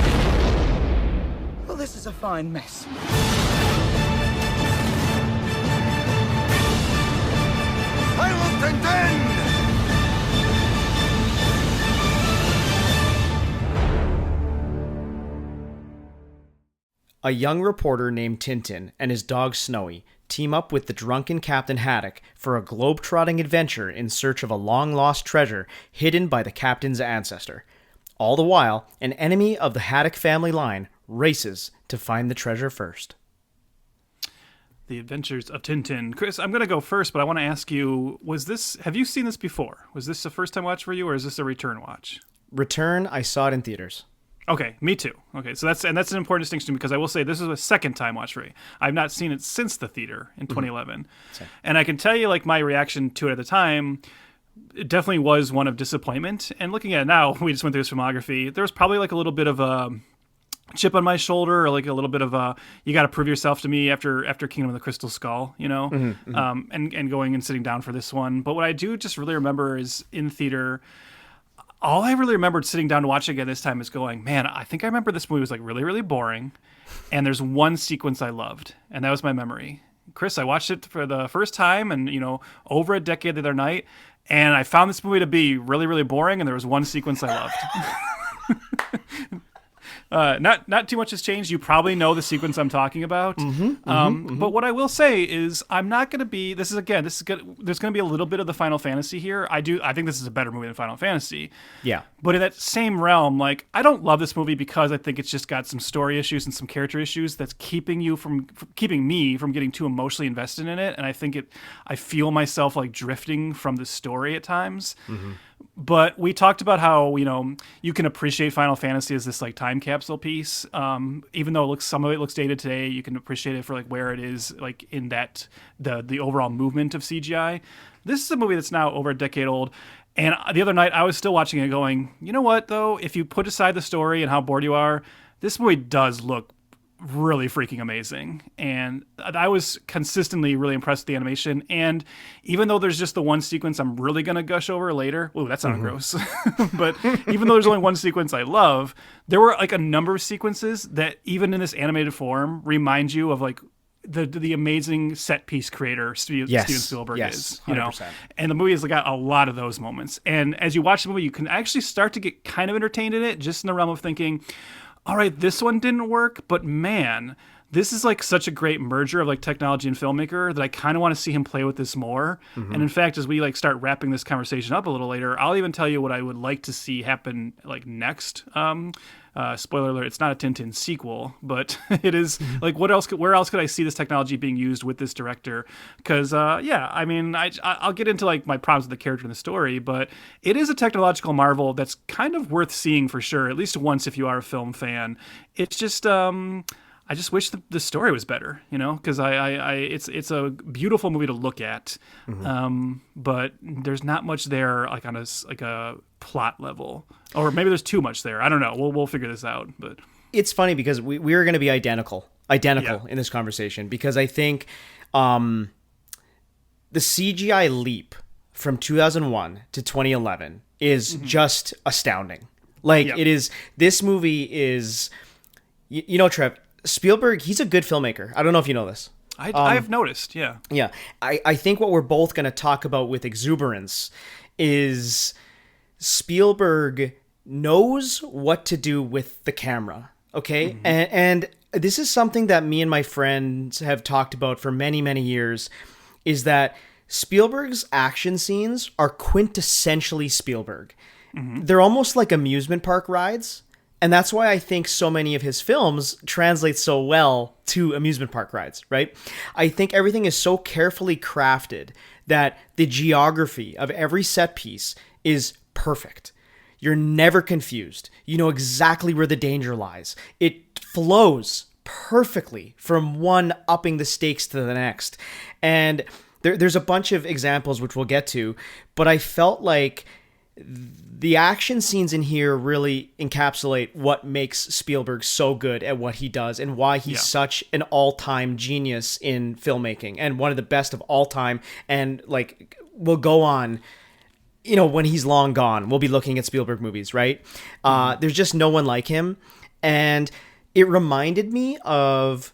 Well, this is a fine mess. I will Tintin! A young reporter named Tintin and his dog Snowy team up with the drunken Captain Haddock for a globe-trotting adventure in search of a long-lost treasure hidden by the captain's ancestor. All the while, an enemy of the Haddock family line races to find the treasure first. The Adventures of Tintin. Chris, I'm going to go first, but I want to ask you, have you seen this before? Was this a first-time watch for you, or is this a return watch? Return, I saw it in theaters. Okay, me too. Okay, so that's an important distinction because I will say this is a second time watch for me. I've not seen it since the theater in 2011. Same. And I can tell you, like, my reaction to it at the time, it definitely was one of disappointment. And looking at it now, we just went through his filmography, there was probably like a little bit of a chip on my shoulder, or like a little bit of a, you got to prove yourself to me after Kingdom of the Crystal Skull, you know, and going and sitting down for this one. But what I do just really remember is in theater, all I really remembered sitting down to watch it again this time is going, man, I think I remember this movie was like really, really boring. And there's one sequence I loved, and that was my memory. Chris, I watched it for the first time and, you know, over a decade the other night, and I found this movie to be really, really boring, and there was one sequence I loved. Not too much has changed. You probably know the sequence I'm talking about. But what I will say is I'm not going to be, there's going to be a little bit of the Final Fantasy here. I think this is a better movie than Final Fantasy. Yeah. But in that same realm, like, I don't love this movie because I think it's just got some story issues and some character issues that's keeping me from getting too emotionally invested in it. And I think I feel myself like drifting from the story at times. But we talked about how, you know, you can appreciate Final Fantasy as this like time capsule piece. Even though some of it looks dated today, you can appreciate it for like where it is, like in that the overall movement of CGI. This is a movie that's now over a decade old. And the other night I was still watching it going, you know what though? If you put aside the story and how bored you are, this movie does look really freaking amazing. And I was consistently really impressed with the animation. And even though there's just the one sequence I'm really going to gush over later, ooh, that sounded gross. But even though there's only one sequence I love, there were like a number of sequences that even in this animated form remind you of like the amazing set piece creator Steven Spielberg is, you know, 100%. And the movie has got a lot of those moments. And as you watch the movie, you can actually start to get kind of entertained in it, just in the realm of thinking, all right, this one didn't work, but man, this is like such a great merger of like technology and filmmaker that I kind of want to see him play with this more. And in fact, as we like start wrapping this conversation up a little later, I'll even tell you what I would like to see happen like next. Spoiler alert, it's not a Tintin sequel, but it is like where else could I see this technology being used with this director? Because I mean, I'll get into like my problems with the character and the story, but it is a technological marvel that's kind of worth seeing for sure, at least once if you are a film fan. It's just I just wish the story was better, you know, because it's a beautiful movie to look at, but there's not much there like on a plot level, or maybe there's too much there. I don't know. We'll figure this out. But it's funny because we're going to be identical in this conversation, because I think the CGI leap from 2001 to 2011 is just astounding. Like it is. This movie is, you know, Trev. Spielberg, he's a good filmmaker. I don't know if you know this. I've noticed, yeah. Yeah. I think what we're both going to talk about with exuberance is Spielberg knows what to do with the camera, okay? And this is something that me and my friends have talked about for many, many years, is that Spielberg's action scenes are quintessentially Spielberg. They're almost like amusement park rides. And that's why I think so many of his films translate so well to amusement park rides, right? I think everything is so carefully crafted that the geography of every set piece is perfect. You're never confused. You know exactly where the danger lies. It flows perfectly from one upping the stakes to the next. And there's a bunch of examples which we'll get to, but I felt like the action scenes in here really encapsulate what makes Spielberg so good at what he does and why he's such an all-time genius in filmmaking and one of the best of all time. And like, will go on, you know, when he's long gone, we'll be looking at Spielberg movies, right? There's just no one like him. And it reminded me of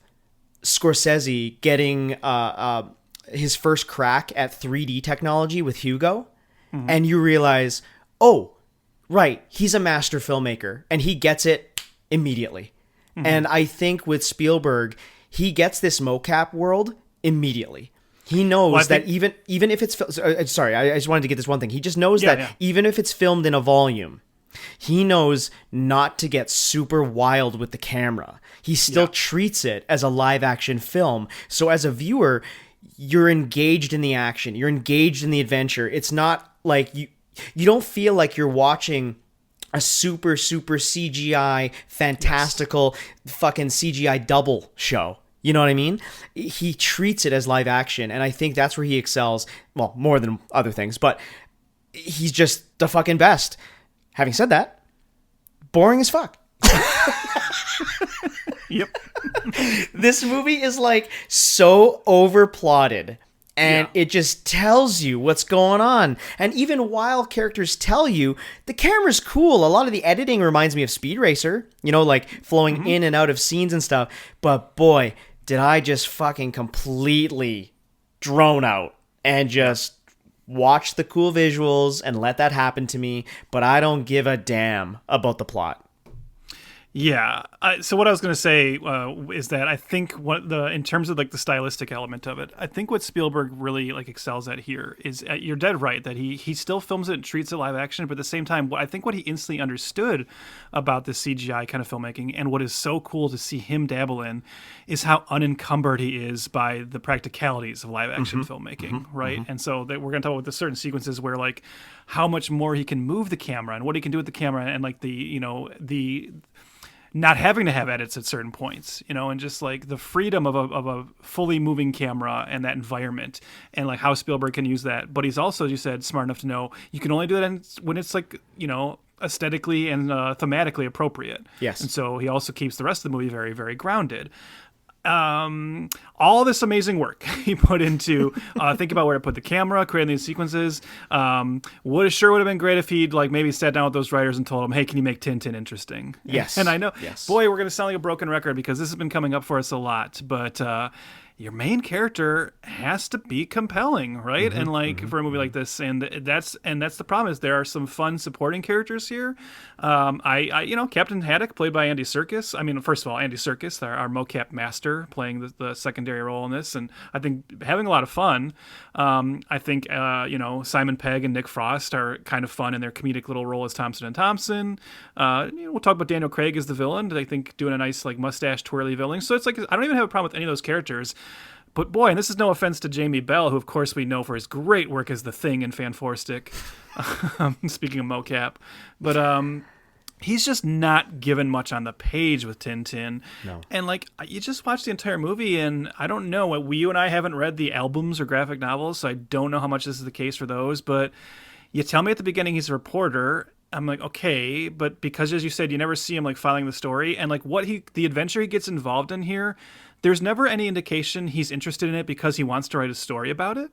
Scorsese getting his first crack at 3D technology with Hugo. And you realize, oh, right, he's a master filmmaker and he gets it immediately. And I think with Spielberg, he gets this mocap world immediately. He knows that even if it's... sorry, I just wanted to get this one thing. He just knows that even if it's filmed in a volume, he knows not to get super wild with the camera. He still treats it as a live action film. So as a viewer, you're engaged in the action. You're engaged in the adventure. It's not like you don't feel like you're watching a super CGI, fantastical fucking CGI double show. You know what I mean? He treats it as live action, and I think that's where he excels. Well, more than other things, but he's just the fucking best. Having said that, boring as fuck. Yep. This movie is like so overplotted. And it just tells you what's going on. And even while characters tell you, the camera's cool. A lot of the editing reminds me of Speed Racer, you know, like flowing in and out of scenes and stuff. But boy, did I just fucking completely drone out and just watch the cool visuals and let that happen to me. But I don't give a damn about the plot. Yeah. So what I was going to say is that I think in terms of like the stylistic element of it, I think what Spielberg really like excels at here is you're dead right that he still films it and treats it live action, but at the same time, I think what he instantly understood about this CGI kind of filmmaking and what is so cool to see him dabble in is how unencumbered he is by the practicalities of live action filmmaking, right? And so that we're going to talk about the certain sequences where like how much more he can move the camera and what he can do with the camera and like the not having to have edits at certain points, you know, and just like the freedom of a fully moving camera and that environment and like how Spielberg can use that. But he's also, as you said, smart enough to know you can only do that when it's like, you know, aesthetically and thematically appropriate. Yes. And so he also keeps the rest of the movie very, very grounded. All this amazing work he put into think about where to put the camera, creating these sequences. Would have been great if he'd like maybe sat down with those writers and told them, "Hey, can you make Tintin interesting?" Yes. And I know, boy, we're gonna sound like a broken record because this has been coming up for us a lot, but your main character has to be compelling, right? And like for a movie like this, and that's the problem is there are some fun supporting characters here. I Captain Haddock, played by Andy Serkis. I mean, first of all, Andy Serkis, our mocap master, playing the secondary role in this, and I think having a lot of fun. I think Simon Pegg and Nick Frost are kind of fun in their comedic little role as Thompson and Thompson. We'll talk about Daniel Craig as the villain. I think doing a nice like mustache twirly villain. So it's like I don't even have a problem with any of those characters. But boy, and this is no offense to Jamie Bell, who of course we know for his great work as the Thing in Fan Four Stick. Speaking of mocap, but he's just not given much on the page with Tintin. No. And like you just watch the entire movie, and I don't know. You and I haven't read the albums or graphic novels, so I don't know how much this is the case for those. But you tell me at the beginning he's a reporter. I'm like, okay, but because as you said, you never see him like following the story and like the adventure he gets involved in here. There's never any indication he's interested in it because he wants to write a story about it.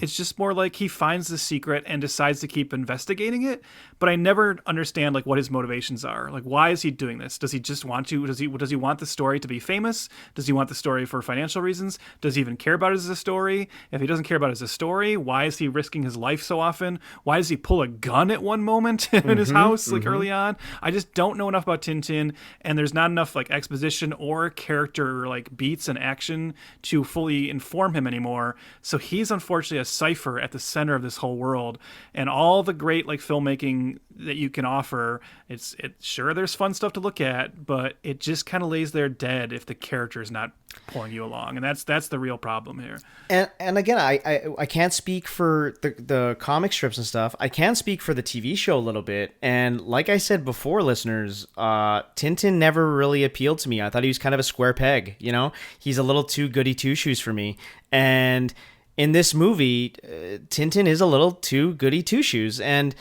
It's just more like he finds the secret and decides to keep investigating it, but I never understand like what his motivations are. Like, why is he doing this? Does he just want to? Does he want the story to be famous? Does he want the story for financial reasons? Does he even care about it as a story? If he doesn't care about it as a story, why is he risking his life so often? Why does he pull a gun at one moment in his house like early on? I just don't know enough about Tintin, and there's not enough like exposition or character like beats and action to fully inform him anymore. So he's unfortunately a cipher at the center of this whole world, and all the great like filmmaking that you can offer. It's sure there's fun stuff to look at, but it just kind of lays there dead if the character is not pulling you along, and that's the real problem here. And again, I can't speak for the comic strips and stuff. I can speak for the TV show a little bit, and like I said before, listeners, Tintin never really appealed to me. I thought he was kind of a square peg. He's a little too goody two shoes for me, and in this movie, Tintin is a little too goody two shoes, and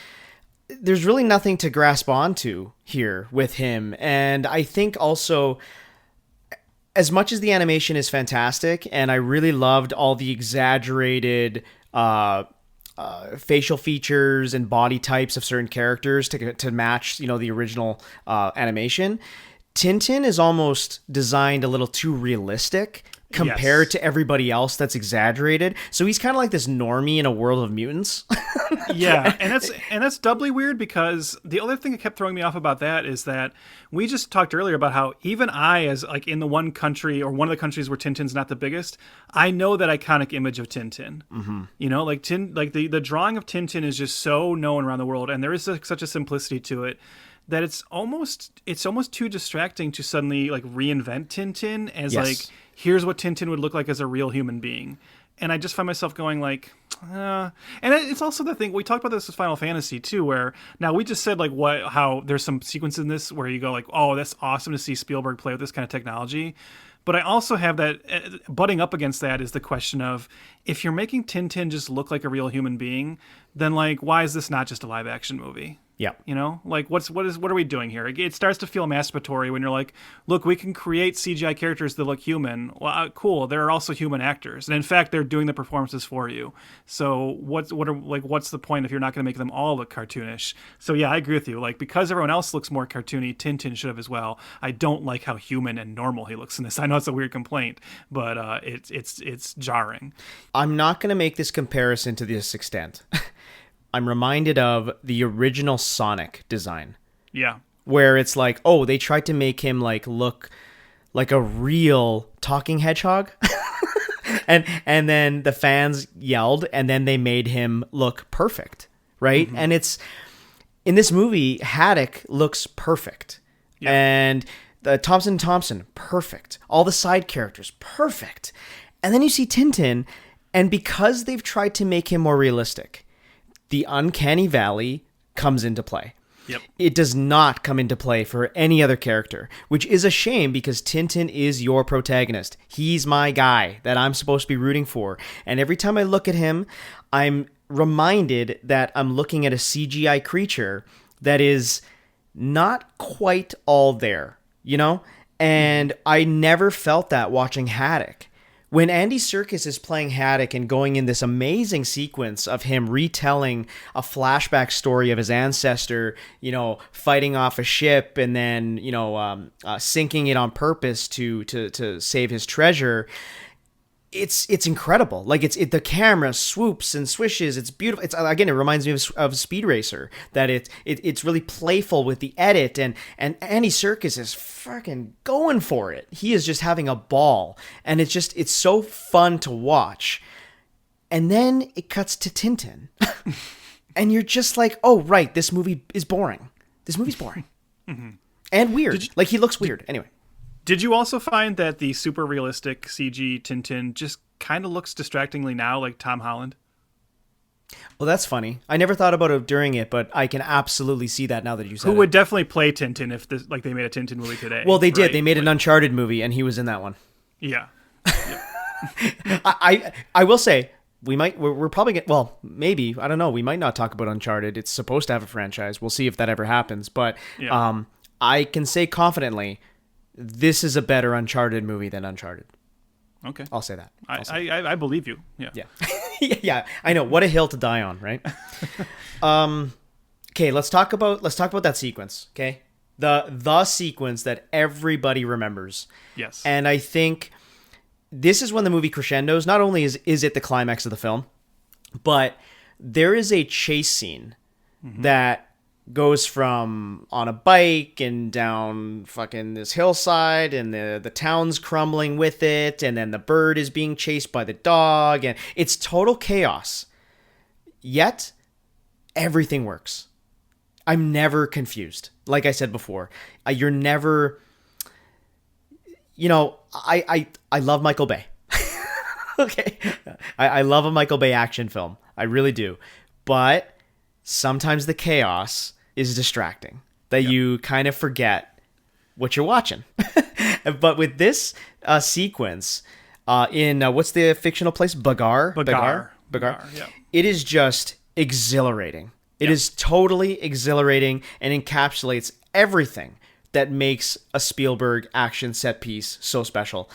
there's really nothing to grasp onto here with him. And I think also, as much as the animation is fantastic, and I really loved all the exaggerated facial features and body types of certain characters to match, the original animation, Tintin is almost designed a little too realistic compared to everybody else that's exaggerated. So he's kind of like this normie in a world of mutants. Yeah, and that's doubly weird, because the other thing that kept throwing me off about that is that we just talked earlier about how even I, as like in the one country or one of the countries where Tintin's not the biggest, I know that iconic image of Tintin. Like the drawing of Tintin is just so known around the world, and there is such a simplicity to it that it's almost too distracting to suddenly like reinvent Tintin as like, here's what Tintin would look like as a real human being. And I just find myself going like, and it's also the thing, we talked about this with Final Fantasy too, where now we just said like how there's some sequences in this where you go like, oh, that's awesome to see Spielberg play with this kind of technology. But I also have that, butting up against that is the question of, if you're making Tintin just look like a real human being, then like, why is this not just a live action movie? Yeah. Like what are we doing here? It starts to feel masturbatory when you're like, look, we can create CGI characters that look human. Well, cool. There are also human actors. And in fact, they're doing the performances for you. So what's the point if you're not going to make them all look cartoonish? So yeah, I agree with you. Like, because everyone else looks more cartoony, Tintin should have as well. I don't like how human and normal he looks in this. I know it's a weird complaint, but it's jarring. I'm not going to make this comparison to this extent. I'm reminded of the original Sonic design. Yeah. Where it's like, oh, they tried to make him like look like a real talking hedgehog. and then the fans yelled, and then they made him look perfect, right? Mm-hmm. And it's in this movie, Haddock looks perfect. Yeah. And the Thompson, perfect. All the side characters, perfect. And then you see Tintin, and because they've tried to make him more realistic, the uncanny valley comes into play. Yep. It does not come into play for any other character, which is a shame, because Tintin is your protagonist. He's my guy that I'm supposed to be rooting for. And every time I look at him, I'm reminded that I'm looking at a CGI creature that is not quite all there, And I never felt that watching Haddock. When Andy Serkis is playing Haddock and going in this amazing sequence of him retelling a flashback story of his ancestor, fighting off a ship and then, sinking it on purpose to save his treasure, it's incredidy. Like the camera swoops and swishes. It's beautiful. It reminds me of Speed Racer, that it's really playful with the edit, and Andy Serkis is fucking going for it. He is just having a ball, and it's so fun to watch. And then it cuts to Tintin, and you're just like, oh right, this movie is boring. This movie's boring mm-hmm. and weird. He looks weird anyway. Did you also find that the super realistic CG Tintin just kind of looks distractingly now like Tom Holland? Well, that's funny. I never thought about it during it, but I can absolutely see that now that you said it. Who would definitely play Tintin if they made a Tintin movie today? Well, they did. They made an Uncharted movie, and he was in that one. Yeah. I will say, we're probably going to, well, maybe, I don't know. We might not talk about Uncharted. It's supposed to have a franchise. We'll see if that ever happens. But I can say confidently, this is a better Uncharted movie than Uncharted. Okay. I'll say that. I believe you. Yeah. Yeah. Yeah, I know. What a hill to die on, right? Okay, let's talk about that sequence. Okay, the sequence that everybody remembers. Yes, and I think this is when the movie crescendos. Not only is it the climax of the film, but there is a chase scene that goes from on a bike and down fucking this hillside, and the town's crumbling with it, and then the bird is being chased by the dog, and it's total chaos. Yet everything works. I'm never confused. Like I said before, you're never. I love Michael Bay. Okay, I love a Michael Bay action film. I really do, but sometimes the chaos is distracting, that you kind of forget what you're watching. But with this sequence in what's the fictional place? Bagar. Yeah. It is just exhilarating. It is totally exhilarating and encapsulates everything that makes a Spielberg action set piece so special.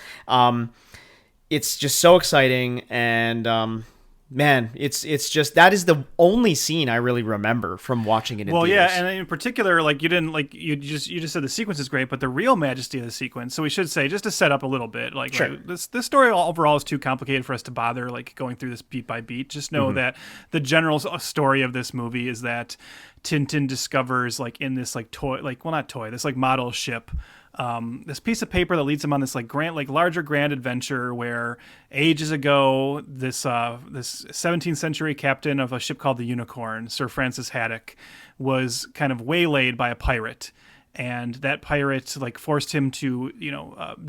It's just so exciting, and man, it's just, that is the only scene I really remember from watching it in theaters. Yeah, and in particular, like you just said the sequence is great, but the real majesty of the sequence. So we should say, just to set up a little bit, like this story overall is too complicated for us to bother like going through this beat by beat. Just know that the general story of this movie is that Tintin discovers like in this like toy, like, well, not toy, this like model ship, this piece of paper that leads him on this like larger grand adventure where ages ago this 17th century captain of a ship called the Unicorn, Sir Francis Haddock, was kind of waylaid by a pirate, and that pirate like forced him to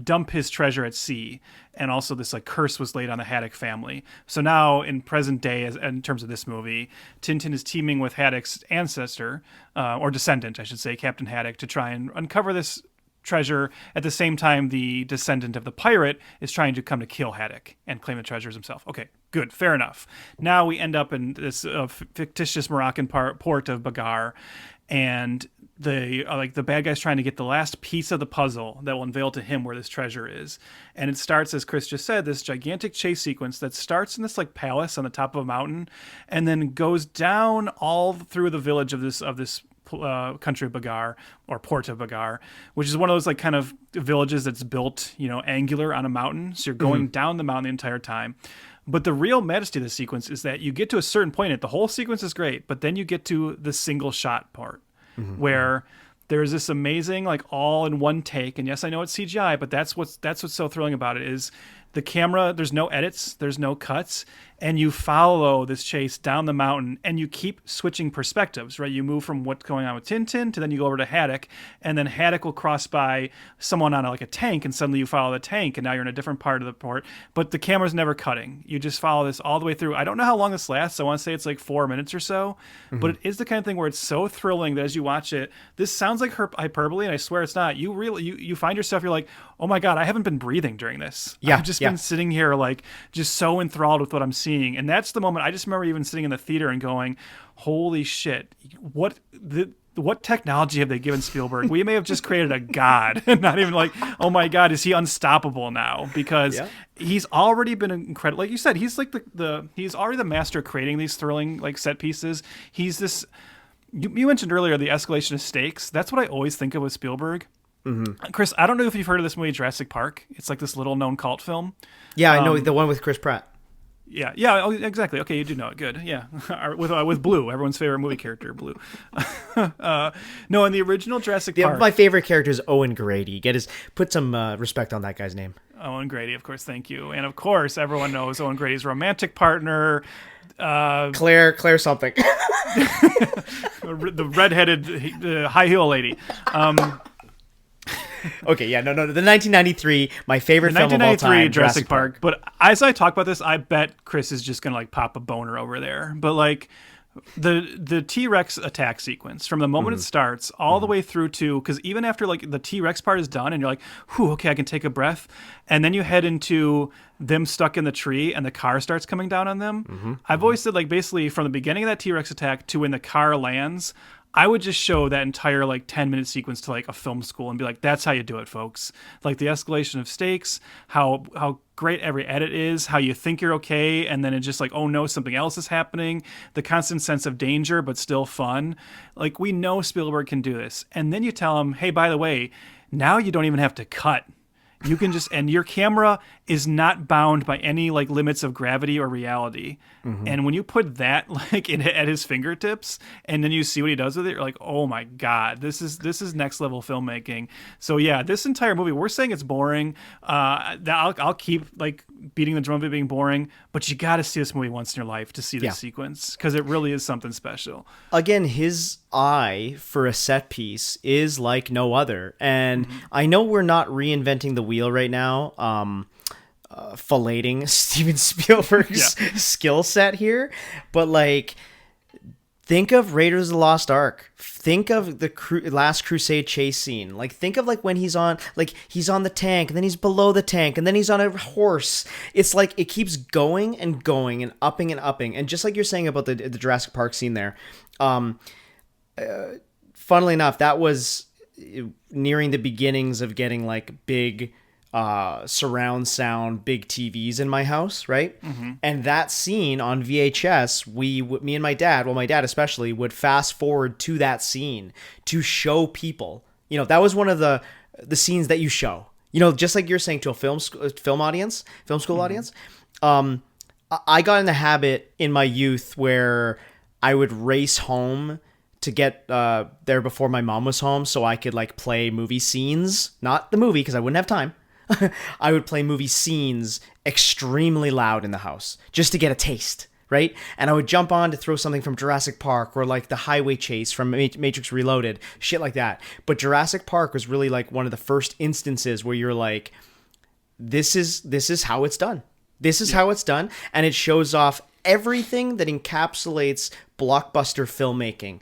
dump his treasure at sea, and also this like curse was laid on the Haddock family. So now in present day, in terms of this movie, Tintin is teaming with Haddock's ancestor or descendant, I should say, Captain Haddock, to try and uncover this treasure. At the same time, the descendant of the pirate is trying to come to kill Haddock and claim the treasures himself. Okay, good, fair enough. Now we end up in this fictitious Moroccan port of Bagar, and the bad guy's trying to get the last piece of the puzzle that will unveil to him where this treasure is. And it starts, as Chris just said, this gigantic chase sequence that starts in this like palace on the top of a mountain, and then goes down all through the village of this country of Bagar, or port of Bagar, which is one of those like kind of villages that's built angular on a mountain, so you're going down the mountain the entire time. But the real majesty of the sequence is that you get to a certain point, the whole sequence is great, but then you get to the single shot part where there's this amazing like all in one take, and yes, I know it's CGI, but that's what's so thrilling about it, is the camera, there's no edits, there's no cuts, and you follow this chase down the mountain, and you keep switching perspectives, right? You move from what's going on with Tintin to then you go over to Haddock, and then Haddock will cross by someone on like a tank, and suddenly you follow the tank, and now you're in a different part of the port, but the camera's never cutting. You just follow this all the way through. I don't know how long this lasts. I want to say it's like 4 minutes or so, but it is the kind of thing where it's so thrilling that as you watch it, this sounds like hyperbole, and I swear it's not. You find yourself, you're like, oh my God, I haven't been breathing during this. Yeah, I've just been sitting here like just so enthralled with what I'm seeing. And that's the moment I just remember even sitting in the theater and going, holy shit, what technology have they given Spielberg? We may have just created a god, and not even like, oh my God, is he unstoppable now? Because he's already been incredible. Like you said, he's like he's already the master of creating these thrilling like set pieces. He's this, you mentioned earlier the escalation of stakes. That's what I always think of with Spielberg. Chris, I don't know if you've heard of this movie Jurassic Park. It's like this little known cult film. Yeah, I know the one with Chris Pratt. Yeah, oh, exactly. Okay, you do know it. Good. Yeah, with Blue, everyone's favorite movie character, Blue. No, in the original Jurassic Park, my favorite character is Owen Grady. Put some respect on that guy's name. Owen Grady, of course. Thank you. And of course, everyone knows Owen Grady's romantic partner, Claire something. the redheaded high heel lady. Okay, yeah, no, the 1993, my favorite film of all time, Jurassic Park. But as I talk about this, I bet Chris is just gonna like pop a boner over there. But like the T-Rex attack sequence from the moment it starts all the way through to, because even after like the T-Rex part is done and you're like, whew, okay, I can take a breath, and then you head into them stuck in the tree and the car starts coming down on them. I've always said, like, basically from the beginning of that T-Rex attack to when the car lands, I would just show that entire like 10-minute sequence to like a film school and be like, that's how you do it, folks. Like the escalation of stakes, how great every edit is, how you think you're okay, and then it's just like, oh no, something else is happening. The constant sense of danger, but still fun. Like, we know Spielberg can do this. And then you tell him, hey, by the way, now you don't even have to cut. You can just, and your camera is not bound by any like limits of gravity or reality. Mm-hmm. And when you put that like at his fingertips, and then you see what he does with it, you're like, oh my God, this is next level filmmaking. So yeah, this entire movie, we're saying it's boring. I'll keep like beating the drum of it being boring, but you got to see this movie once in your life to see this sequence, because it really is something special. Again, his eye for a set piece is like no other. And I know we're not reinventing the wheel right now, filleting Steven Spielberg's skill set here, but like, think of Raiders of the Lost Ark. Think of the Last Crusade chase scene. Like, think of like when he's on the tank, and then he's below the tank, and then he's on a horse. It's like it keeps going and going and upping and upping. And just like you're saying about the Jurassic Park scene there, funnily enough, that was nearing the beginnings of getting like big surround sound, big TVs in my house, right? Mm-hmm. And that scene on VHS, me and my dad, well, my dad especially, would fast forward to that scene to show people. You know, that was one of the scenes that you show. You know, just like you're saying to a film school audience. I got in the habit in my youth where I would race home to get there before my mom was home, so I could like play movie scenes, not the movie because I wouldn't have time. I would play movie scenes extremely loud in the house just to get a taste, right? And I would jump on to throw something from Jurassic Park or like the highway chase from Matrix Reloaded, shit like that. But Jurassic Park was really like one of the first instances where you're like, this is how it's done. This is how it's done, and it shows off everything that encapsulates blockbuster filmmaking.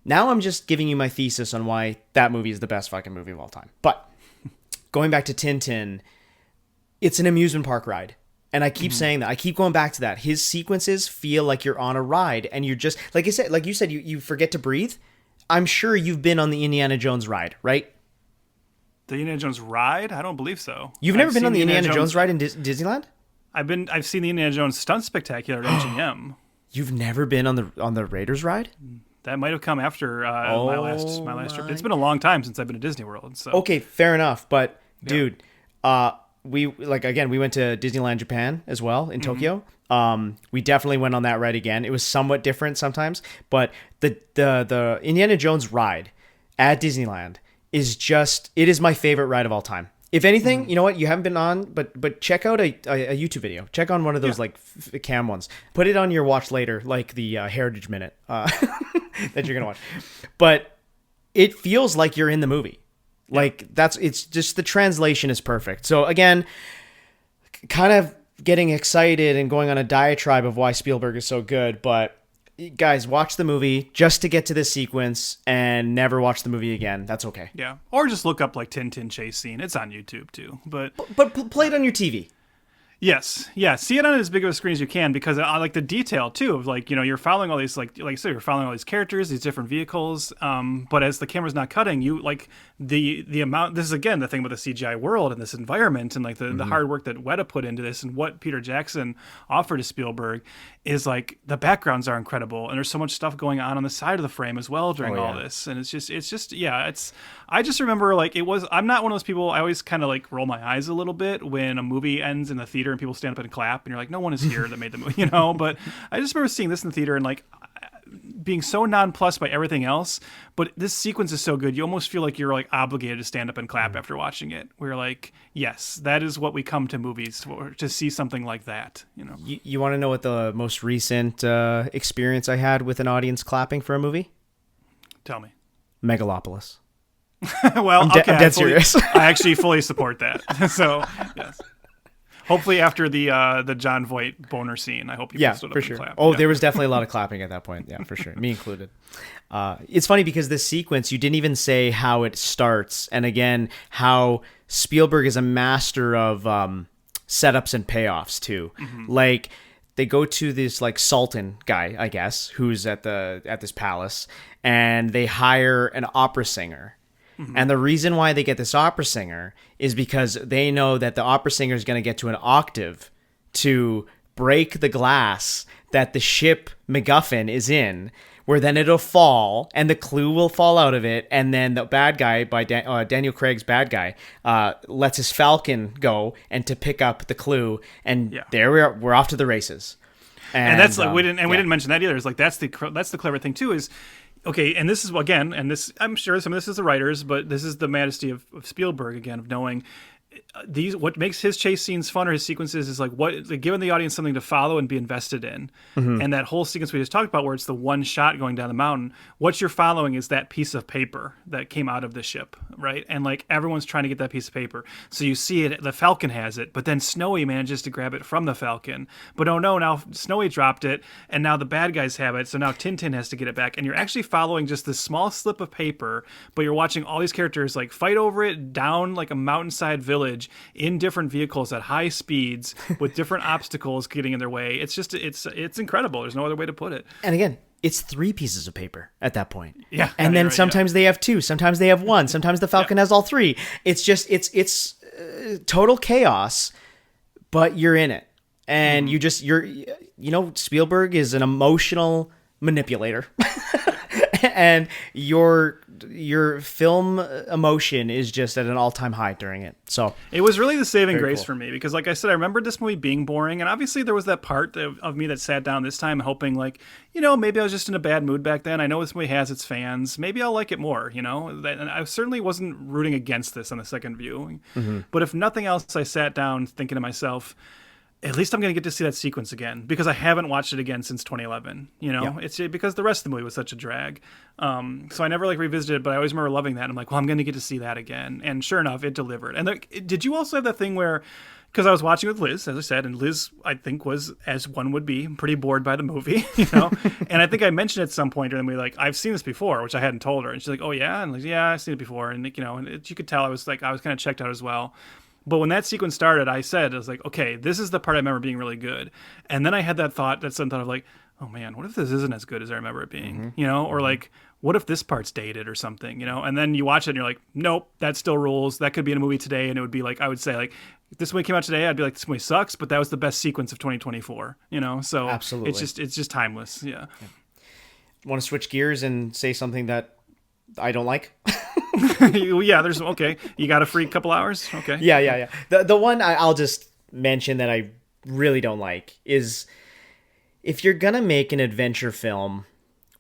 Now I'm just giving you my thesis on why that movie is the best fucking movie of all time. But going back to Tintin, it's an amusement park ride. And I keep saying that. I keep going back to that. His sequences feel like you're on a ride, and you're just, like you said, you forget to breathe. I'm sure you've been on the Indiana Jones ride, right? The Indiana Jones ride? I don't believe so. You've never been on the Indiana Jones ride in Disneyland? I've seen the Indiana Jones stunt spectacular at MGM. You've never been on the Raiders ride? That might have come after my last trip. It's been a long time since I've been to Disney World. So okay, fair enough. But dude, we went to Disneyland Japan as well in Tokyo. We definitely went on that ride again. It was somewhat different sometimes, but the Indiana Jones ride at Disneyland it is my favorite ride of all time. If anything, you know what, you haven't been on, but check out a YouTube video. Check on one of those like cam ones. Put it on your watch later, like the Heritage Minute that you're gonna watch. But it feels like you're in the movie. Like it's just the translation is perfect. So again, kind of getting excited and going on a diatribe of why Spielberg is so good, but guys, watch the movie just to get to this sequence and never watch the movie again. That's okay. Yeah. Or just look up like Tintin chase scene. It's on YouTube too. But play it on your TV. Yes. Yeah. See it on as big of a screen as you can, because I like the detail too of like, you know, you're following all these, like I said, you're following all these characters, these different vehicles. But as the camera's not cutting, you like the amount, this is again the thing about the CGI world and this environment and like the hard work that Weta put into this and what Peter Jackson offered to Spielberg is like the backgrounds are incredible. And there's so much stuff going on the side of the frame as well during all this. And I just remember like I'm not one of those people, I always kind of like roll my eyes a little bit when a movie ends in the theater and people stand up and clap and you're like, no one is here that made the movie, you know? But I just remember seeing this in the theater and like being so nonplussed by everything else, but this sequence is so good, you almost feel like you're like obligated to stand up and clap after watching it. We're like, yes, that is what we come to movies for, to see something like that, you know? You want to know what the most recent experience I had with an audience clapping for a movie? Tell me. Megalopolis. Well, I'm dead serious. I actually fully support that. So, yes. Hopefully after the John Voight boner scene, I hope you stood up for and sure. clapped. Oh, there was definitely a lot of clapping at that point. Yeah, for sure. Me included. It's funny because this sequence, you didn't even say how it starts. And again, how Spielberg is a master of setups and payoffs too. Mm-hmm. Like they go to this like Sultan guy, I guess, who's at this palace, and they hire an opera singer. Mm-hmm. And the reason why they get this opera singer is because they know that the opera singer is going to get to an octave to break the glass that the ship MacGuffin is in, where then it'll fall and the clue will fall out of it, and then the bad guy, by Daniel Craig's bad guy, lets his falcon go and to pick up the clue, and there we're off to the races. And that's like we didn't mention that either. It's like that's the clever thing too is. Okay, and this is, again, and this, I'm sure some of this is the writers, but this is the majesty of Spielberg, again, of knowing what makes his chase scenes fun or his sequences is like giving the audience something to follow and be invested in. Mm-hmm. And that whole sequence we just talked about where it's the one shot going down the mountain, what you're following is that piece of paper that came out of the ship, right? And like everyone's trying to get that piece of paper. So you see it, the Falcon has it, but then Snowy manages to grab it from the Falcon. But oh no, now Snowy dropped it and now the bad guys have it. So now Tintin has to get it back. And you're actually following just this small slip of paper, but you're watching all these characters like fight over it down like a mountainside village in different vehicles at high speeds with different obstacles getting in their way. It's just it's incredible. There's no other way to put it. And again, it's 3 pieces of paper at that point. Yeah. And then sometimes they have 2, sometimes they have 1, sometimes the Falcon has all 3. It's just it's total chaos, but you're in it. And Spielberg is an emotional manipulator. And your film emotion is just at an all-time high during it. So it was really the saving grace for me because, like I said, I remembered this movie being boring, and obviously there was that part of me that sat down this time hoping, like, maybe I was just in a bad mood back then. I know this movie has its fans. Maybe I'll like it more. And I certainly wasn't rooting against this on the second viewing. Mm-hmm. But if nothing else, I sat down thinking to myself, at least I'm going to get to see that sequence again because I haven't watched it again since 2011. It's because the rest of the movie was such a drag. So I never revisited it, but I always remember loving that. And I'm like, well, I'm going to get to see that again. And sure enough, it delivered. And did you also have that thing where, because I was watching with Liz, as I said, and Liz, I think, was, as one would be, pretty bored by the movie, And I think I mentioned at some point during the movie, like, I've seen this before, which I hadn't told her. And she's like, oh yeah? And like, yeah, I've seen it before. And you could tell I was kind of checked out as well. But when that sequence started, I was like, okay, this is the part I remember being really good. And then I had that thought of like, oh man, what if this isn't as good as I remember it being, or like, what if this part's dated or something, and then you watch it and you're like, nope, that still rules. That could be in a movie today. And it would be like, I would say like, if this movie came out today, I'd be like, this movie sucks, but that was the best sequence of 2024. So absolutely. It's just timeless. Yeah. Want to switch gears and say something that I don't like? Yeah, you got a free couple hours? Okay. Yeah. The one I'll just mention that I really don't like is if you're gonna make an adventure film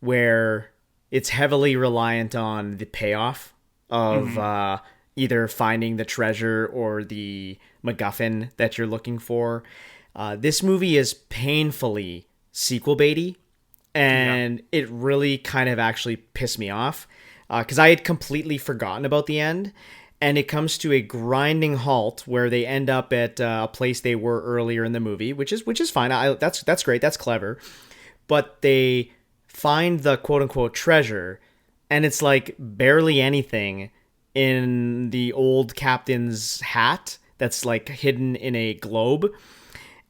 where it's heavily reliant on the payoff of either finding the treasure or the MacGuffin that you're looking for, this movie is painfully sequel baity, and it really kind of actually pissed me off. Because I had completely forgotten about the end, and it comes to a grinding halt where they end up at a place they were earlier in the movie, which is fine. That's great. That's clever. But they find the quote unquote treasure, and it's like barely anything in the old captain's hat that's like hidden in a globe.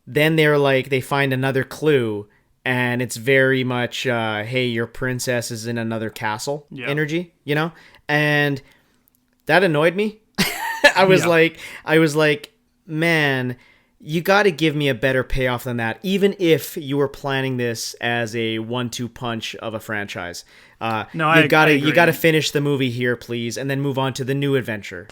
Then they find another clue. And it's very much, hey, your princess is in another castle energy, And that annoyed me. I was like, man, you got to give me a better payoff than that. Even if you were planning this as a 1-2 punch of a franchise. You got to finish the movie here, please, and then move on to the new adventure.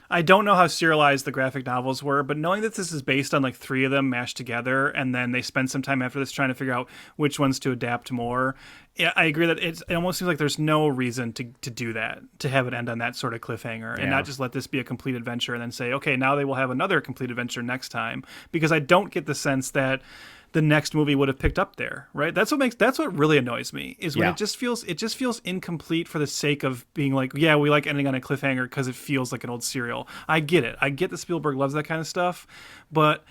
I don't know how serialized the graphic novels were, but knowing that this is based on like 3 of them mashed together, and then they spend some time after this trying to figure out which ones to adapt more, yeah, I agree that it almost seems like there's no reason to do that, to have it end on that sort of cliffhanger, and not just let this be a complete adventure and then say, okay, now they will have another complete adventure next time, because I don't get the sense that the next movie would have picked up there, right? That's what really annoys me is when it just feels incomplete for the sake of being like, yeah, we like ending on a cliffhanger because it feels like an old serial. I get it. I get that Spielberg loves that kind of stuff, but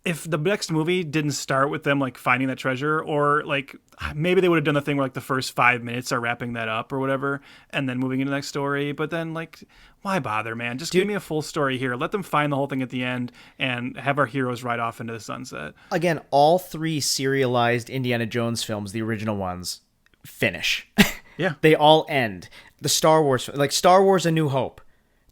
if the next movie didn't start with them like finding that treasure, or like maybe they would have done the thing where like the first 5 minutes are wrapping that up or whatever, and then moving into the next story. But then like, why bother, man? Just give me a full story here. Let them find the whole thing at the end and have our heroes ride off into the sunset. Again, all 3 serialized Indiana Jones films, the original ones, finish. Yeah. They all end. The Star Wars, like Star Wars A New Hope,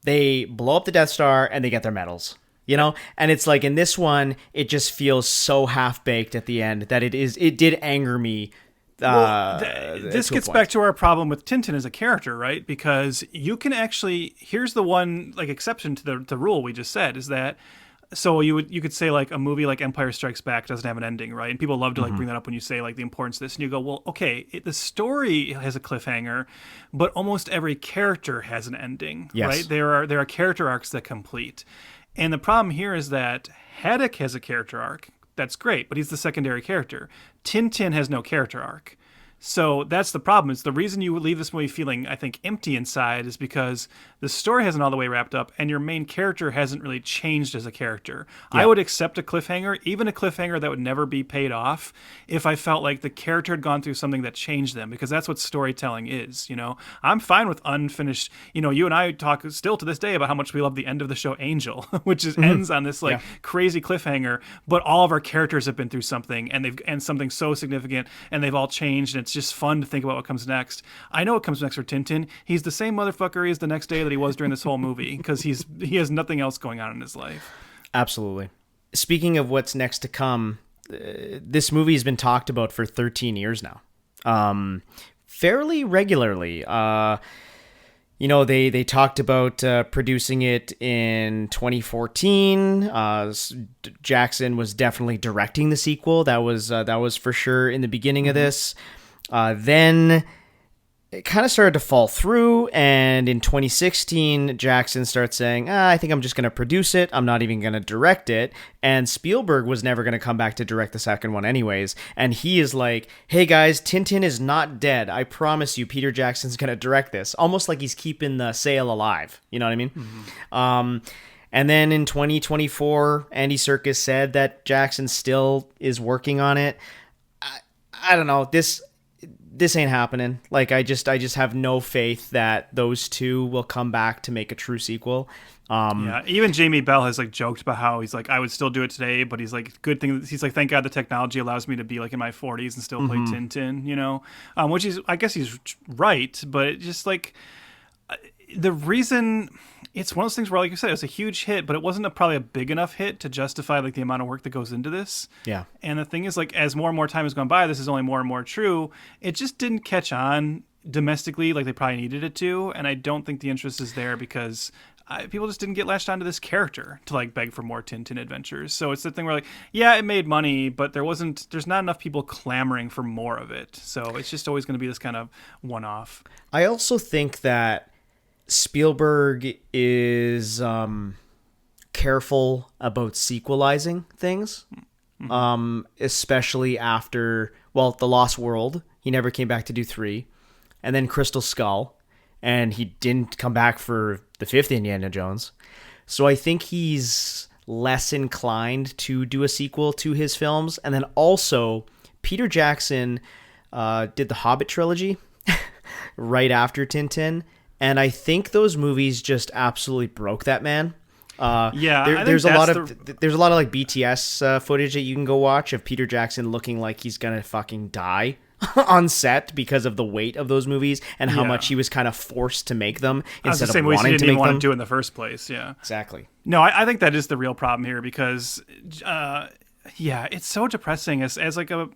they blow up the Death Star and they get their medals. You know, and it's like in this one, it just feels so half-baked at the end that it did anger me. This gets back to our problem with Tintin as a character, right? Because you can actually, here's the one like exception to the rule we just said, is that, so you could say like a movie like Empire Strikes Back doesn't have an ending, right? And people love to like bring that up when you say like the importance of this, and you go, well, okay, the story has a cliffhanger, but almost every character has an ending, right? There are character arcs that complete. And the problem here is that Haddock has a character arc. That's great, but he's the secondary character. Tintin has no character arc. So that's the problem. It's the reason you leave this movie feeling, I think, empty inside is because the story hasn't all the way wrapped up and your main character hasn't really changed as a character. Yeah. I would accept a cliffhanger, even a cliffhanger that would never be paid off, if I felt like the character had gone through something that changed them, because that's what storytelling is, you know? I'm fine with unfinished, you know, you and I talk still to this day about how much we love the end of the show Angel, which ends on this like crazy cliffhanger, but all of our characters have been through something and something so significant, and they've all changed, and it's just fun to think about what comes next. I know what comes next for Tintin. He's the same motherfucker he is the next day that he was during this whole movie, because he has nothing else going on in his life. Absolutely. Speaking of what's next to come, this movie has been talked about for 13 years now, fairly regularly. You know, they talked about producing it in 2014. Jackson was definitely directing the sequel. That was for sure in the beginning of this. Then it kind of started to fall through, and in 2016, Jackson starts saying, I think I'm just going to produce it. I'm not even going to direct it. And Spielberg was never going to come back to direct the second one anyways. And he is like, hey guys, Tintin is not dead. I promise you, Peter Jackson's going to direct this. Almost like he's keeping the sale alive. You know what I mean? Mm-hmm. And then in 2024, Andy Serkis said that Jackson still is working on it. I don't know. This ain't happening. Like, I just have no faith that those two will come back to make a true sequel. Yeah, even Jamie Bell has like joked about how he's like, I would still do it today, but he's like, good thing. He's like, thank God the technology allows me to be like in my 40s and still play Tintin, you know, which is, I guess he's right, but it just like the reason. It's one of those things where, like you said, it was a huge hit, but it wasn't probably a big enough hit to justify like the amount of work that goes into this. Yeah. And the thing is, like, as more and more time has gone by, this is only more and more true. It just didn't catch on domestically like they probably needed it to, and I don't think the interest is there because people just didn't get latched onto this character to like beg for more Tintin adventures. So it's the thing where like, yeah, it made money, but there's not enough people clamoring for more of it. So it's just always going to be this kind of one-off. I also think that Spielberg is careful about sequelizing things, especially after, The Lost World. He never came back to do 3. And then Crystal Skull. And he didn't come back for the 5th Indiana Jones. So I think he's less inclined to do a sequel to his films. And then also, Peter Jackson did the Hobbit trilogy right after Tintin. And I think those movies just absolutely broke that man. There's a lot of like BTS footage that you can go watch of Peter Jackson looking like he's gonna fucking die on set because of the weight of those movies and how much he was kind of forced to make them instead of wanting to make them. He didn't even want to do in the first place. Yeah, exactly. No, I think that is the real problem here because, it's so depressing as like a.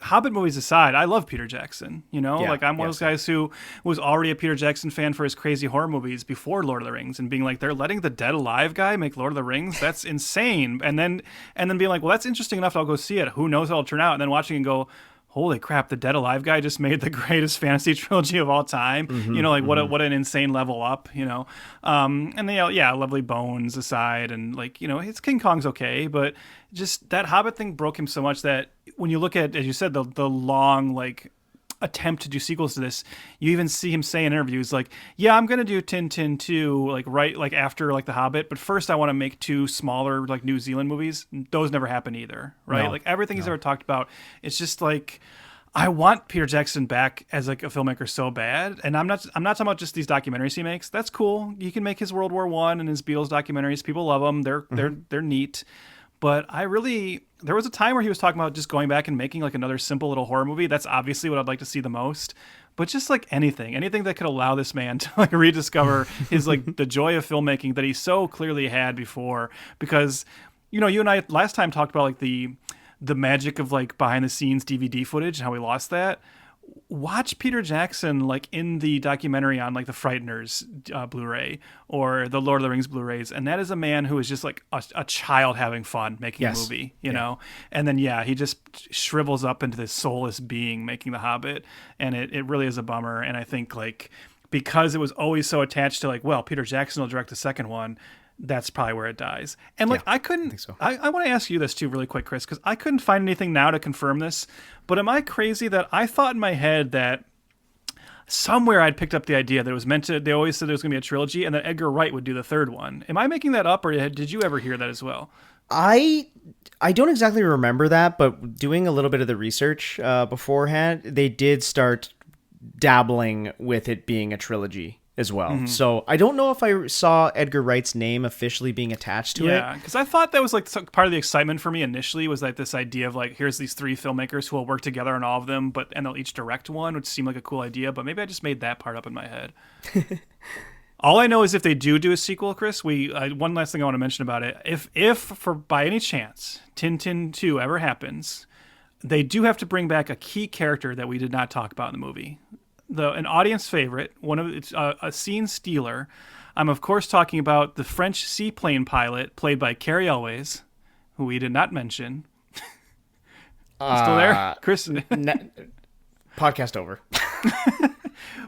Hobbit movies aside, I love Peter Jackson, you know? Like, I'm one of those guys who was already a Peter Jackson fan for his crazy horror movies before Lord of the Rings and being like, they're letting the Dead Alive guy make Lord of the Rings? That's insane. And then being like, well, that's interesting enough, I'll go see it. Who knows how it'll turn out? And then watching and go, holy crap, the Dead Alive guy just made the greatest fantasy trilogy of all time. You know, like what an insane level up, you know? And they, Lovely Bones aside, and like, you know, his King Kong's okay, but just that Hobbit thing broke him so much that when you look at, as you said, the long, like, attempt to do sequels to this, you even see him say in interviews like, yeah, I'm going to do Tintin 2 like after like The Hobbit, but first I want to make 2 smaller like New Zealand movies. Those never happen either, right? No, like everything he's ever talked about, it's just like, I want Peter Jackson back as like a filmmaker so bad, and I'm not talking about just these documentaries he makes. That's cool. You can make his World War I and his Beatles documentaries. People love them. They're neat. But there was a time where he was talking about just going back and making like another simple little horror movie. That's obviously what I'd like to see the most. But just like anything that could allow this man to like rediscover his like the joy of filmmaking that he so clearly had before. Because, you and I last time talked about like the magic of like behind the scenes DVD footage and how we lost that. Watch Peter Jackson like in the documentary on like the Frighteners Blu-ray or the Lord of the Rings Blu-rays, and that is a man who is just like a child having fun making a movie, you know. And then he just shrivels up into this soulless being making The Hobbit, and it really is a bummer. And I think like because it was always so attached to like, well, Peter Jackson will direct the second one, that's probably where it dies. And like I couldn't I want to ask you this too really quick, Chris, because I couldn't find anything now to confirm this, but am I crazy that I thought in my head that somewhere I'd picked up the idea that it was meant to, they always said there was going to be a trilogy and that Edgar Wright would do the third one? Am I making that up, or did you ever hear that as well? I don't exactly remember that, but doing a little bit of the research beforehand, they did start dabbling with it being a trilogy as well. Mm-hmm. So I don't know if I saw Edgar Wright's name officially being attached to it. Yeah, because I thought that was like part of the excitement for me initially was like this idea of like, here's these 3 filmmakers who will work together on all of them, and they'll each direct one, which seemed like a cool idea, but maybe I just made that part up in my head. All I know is if they do a sequel, Chris, one last thing I want to mention about it. If for by any chance Tintin 2 ever happens, they do have to bring back a key character that we did not talk about in the movie. An audience favorite, a scene stealer. I'm of course talking about the French seaplane pilot played by Cary Elwes, who we did not mention. Still there, Chris? Podcast over.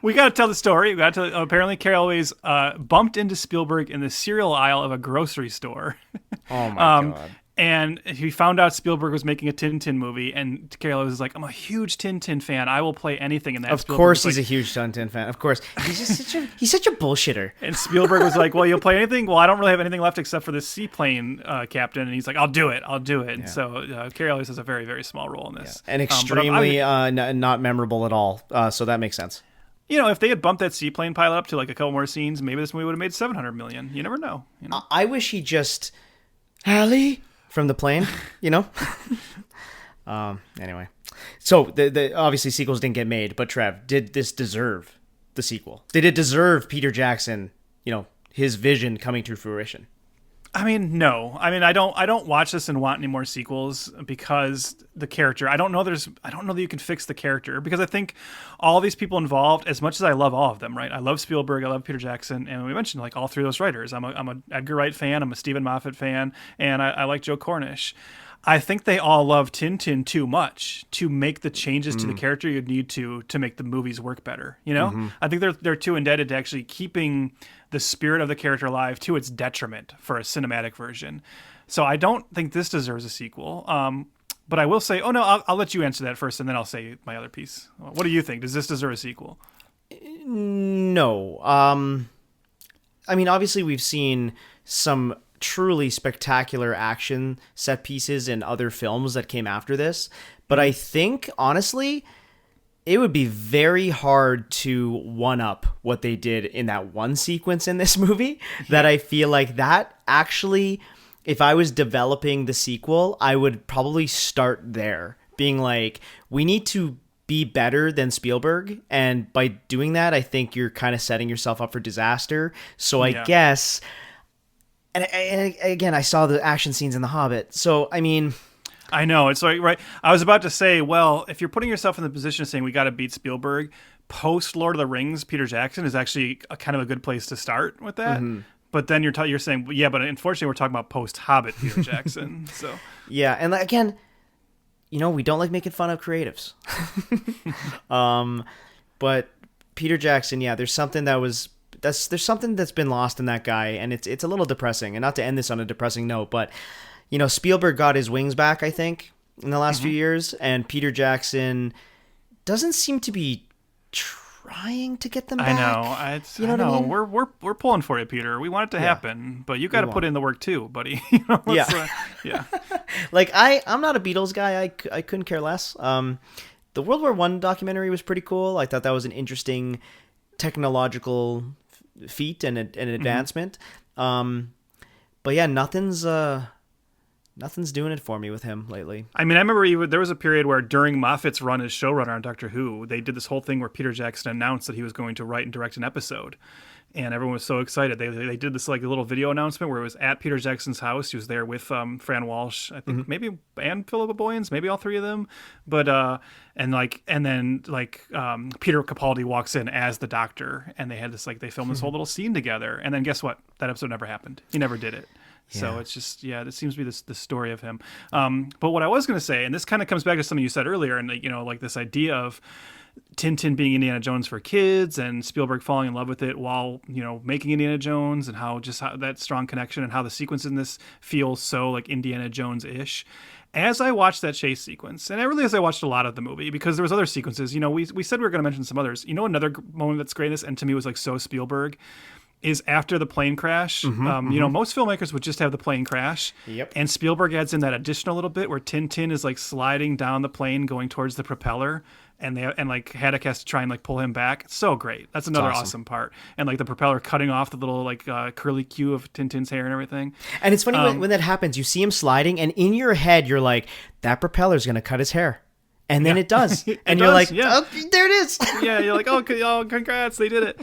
We got to tell the story. Apparently, Cary Elwes bumped into Spielberg in the cereal aisle of a grocery store. Oh my god. And he found out Spielberg was making a Tintin movie, and Cary Elwes was like, I'm a huge Tintin fan. I will play anything in that. Of course he's a huge Tintin fan. Of course. He's such a bullshitter. And Spielberg was like, well, you'll play anything? Well, I don't really have anything left except for this seaplane captain. And he's like, I'll do it. Yeah. And so Cary Elwes has a very, very small role in this. Yeah. And extremely not memorable at all. So that makes sense. If they had bumped that seaplane pilot up to like a couple more scenes, maybe this movie would have made $700 million. You never know. I wish he just... Hallie... from the plane, Anyway, so the obviously sequels didn't get made, but Trev, did this deserve the sequel? Did it deserve Peter Jackson, his vision coming to fruition? I mean, no. I mean, I don't watch this and want any more sequels because the character. I don't know that you can fix the character, because I think all these people involved, as much as I love all of them, right? I love Spielberg, I love Peter Jackson, and we mentioned like all 3 of those writers. I'm a Edgar Wright fan, I'm a Steven Moffat fan, and I like Joe Cornish. I think they all love Tintin too much to make the changes to the character you'd need to make the movies work better. Mm-hmm. I think they're too indebted to actually keeping the spirit of the character alive to its detriment for a cinematic version. So I don't think this deserves a sequel. But I will say, I'll let you answer that first, and then I'll say my other piece. What do you think? Does this deserve a sequel? No. I mean, obviously we've seen some truly spectacular action set pieces in other films that came after this, but I think honestly it would be very hard to one up what they did in that one sequence in this movie. That I feel like that actually, if I was developing the sequel, I would probably start there, being like, we need to be better than Spielberg, and by doing that I think you're kind of setting yourself up for disaster. So I guess. And again, I saw the action scenes in The Hobbit. So, I mean... I know. It's like, right. I was about to say, well, if you're putting yourself in the position of saying we got to beat Spielberg, post Lord of the Rings, Peter Jackson is actually kind of a good place to start with that. Mm-hmm. But then you're saying, yeah, but unfortunately we're talking about post Hobbit Peter Jackson. So yeah, and again, we don't like making fun of creatives. But Peter Jackson, there's something there's something that's been lost in that guy, and it's a little depressing. And not to end this on a depressing note, but Spielberg got his wings back, I think, in the last few years, and Peter Jackson doesn't seem to be trying to get them back. I know. You know what I mean? We're pulling for you, Peter. We want it to happen, but you got to put in the work too, buddy. Yeah. Like I'm not a Beatles guy. I couldn't care less. The World War I documentary was pretty cool. I thought that was an interesting technological feat and an advancement. But yeah, nothing's doing it for me with him lately. I mean, I remember there was a period where during Moffat's run as showrunner on Doctor Who, they did this whole thing where Peter Jackson announced that he was going to write and direct an episode. And everyone was so excited. They did this like a little video announcement where it was at Peter Jackson's house. He was there with Fran Walsh, I think, maybe, and Philippa Boyens, maybe all three of them. But and then Peter Capaldi walks in as the Doctor, and they had this they filmed this whole little scene together. And then guess what? That episode never happened. He never did it. Yeah. So it's just, it seems to be the story of him. But what I was going to say, and this kind of comes back to something you said earlier, and like this idea of Tintin being Indiana Jones for kids and Spielberg falling in love with it while, making Indiana Jones, and how that strong connection and how the sequence in this feels so like Indiana Jones-ish. As I watched that chase sequence, and as I watched a lot of the movie, because there was other sequences, we said we were going to mention some others. Another moment that's great in this, and to me was like so Spielberg, is after the plane crash. Most filmmakers would just have the plane crash. Yep. And Spielberg adds in that additional little bit where Tintin is like sliding down the plane going towards the propeller, and Haddock has to try and pull him back. It's so great. That's another awesome part. And the propeller cutting off the little curly cue of Tintin's hair and everything. And it's funny when that happens, you see him sliding, and in your head you're like, that propeller's going to cut his hair. And then it does. And you're like, oh, there it is. Yeah, you're like, oh, congrats, they did it.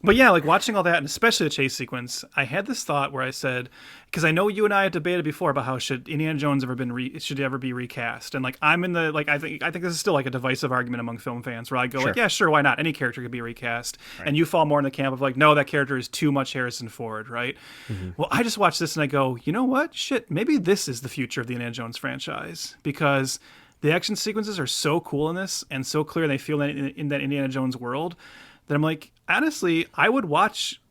But yeah, watching all that, and especially the chase sequence, I had this thought where I said, because I know you and I had debated before about how should Indiana Jones should ever be recast, and I'm in the I think this is still a divisive argument among film fans where I go yeah, sure, why not? Any character could be recast, right. And you fall more in the camp of no, that character is too much Harrison Ford, right? Mm-hmm. Well, I just watched this and I go, you know what? Shit, maybe this is the future of the Indiana Jones franchise, because the action sequences are so cool in this and so clear, and they feel in that Indiana Jones world, that I'm like, honestly, I would watch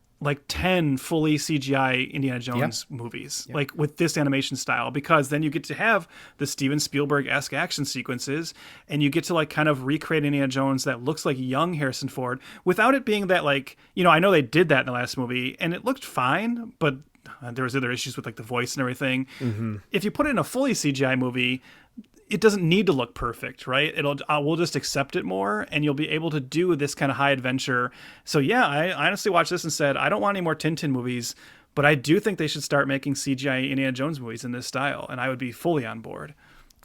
10 fully CGI Indiana Jones movies, with this animation style, because then you get to have the Steven Spielberg-esque action sequences, and you get to kind of recreate Indiana Jones that looks like young Harrison Ford without it being that I know they did that in the last movie and it looked fine, but there was other issues with the voice and everything. Mm-hmm. If you put it in a fully CGI movie, it doesn't need to look perfect, right? We'll just accept it more, and you'll be able to do this kind of high adventure. So yeah, I honestly watched this and said, I don't want any more Tintin movies, but I do think they should start making CGI Indiana Jones movies in this style, and I would be fully on board.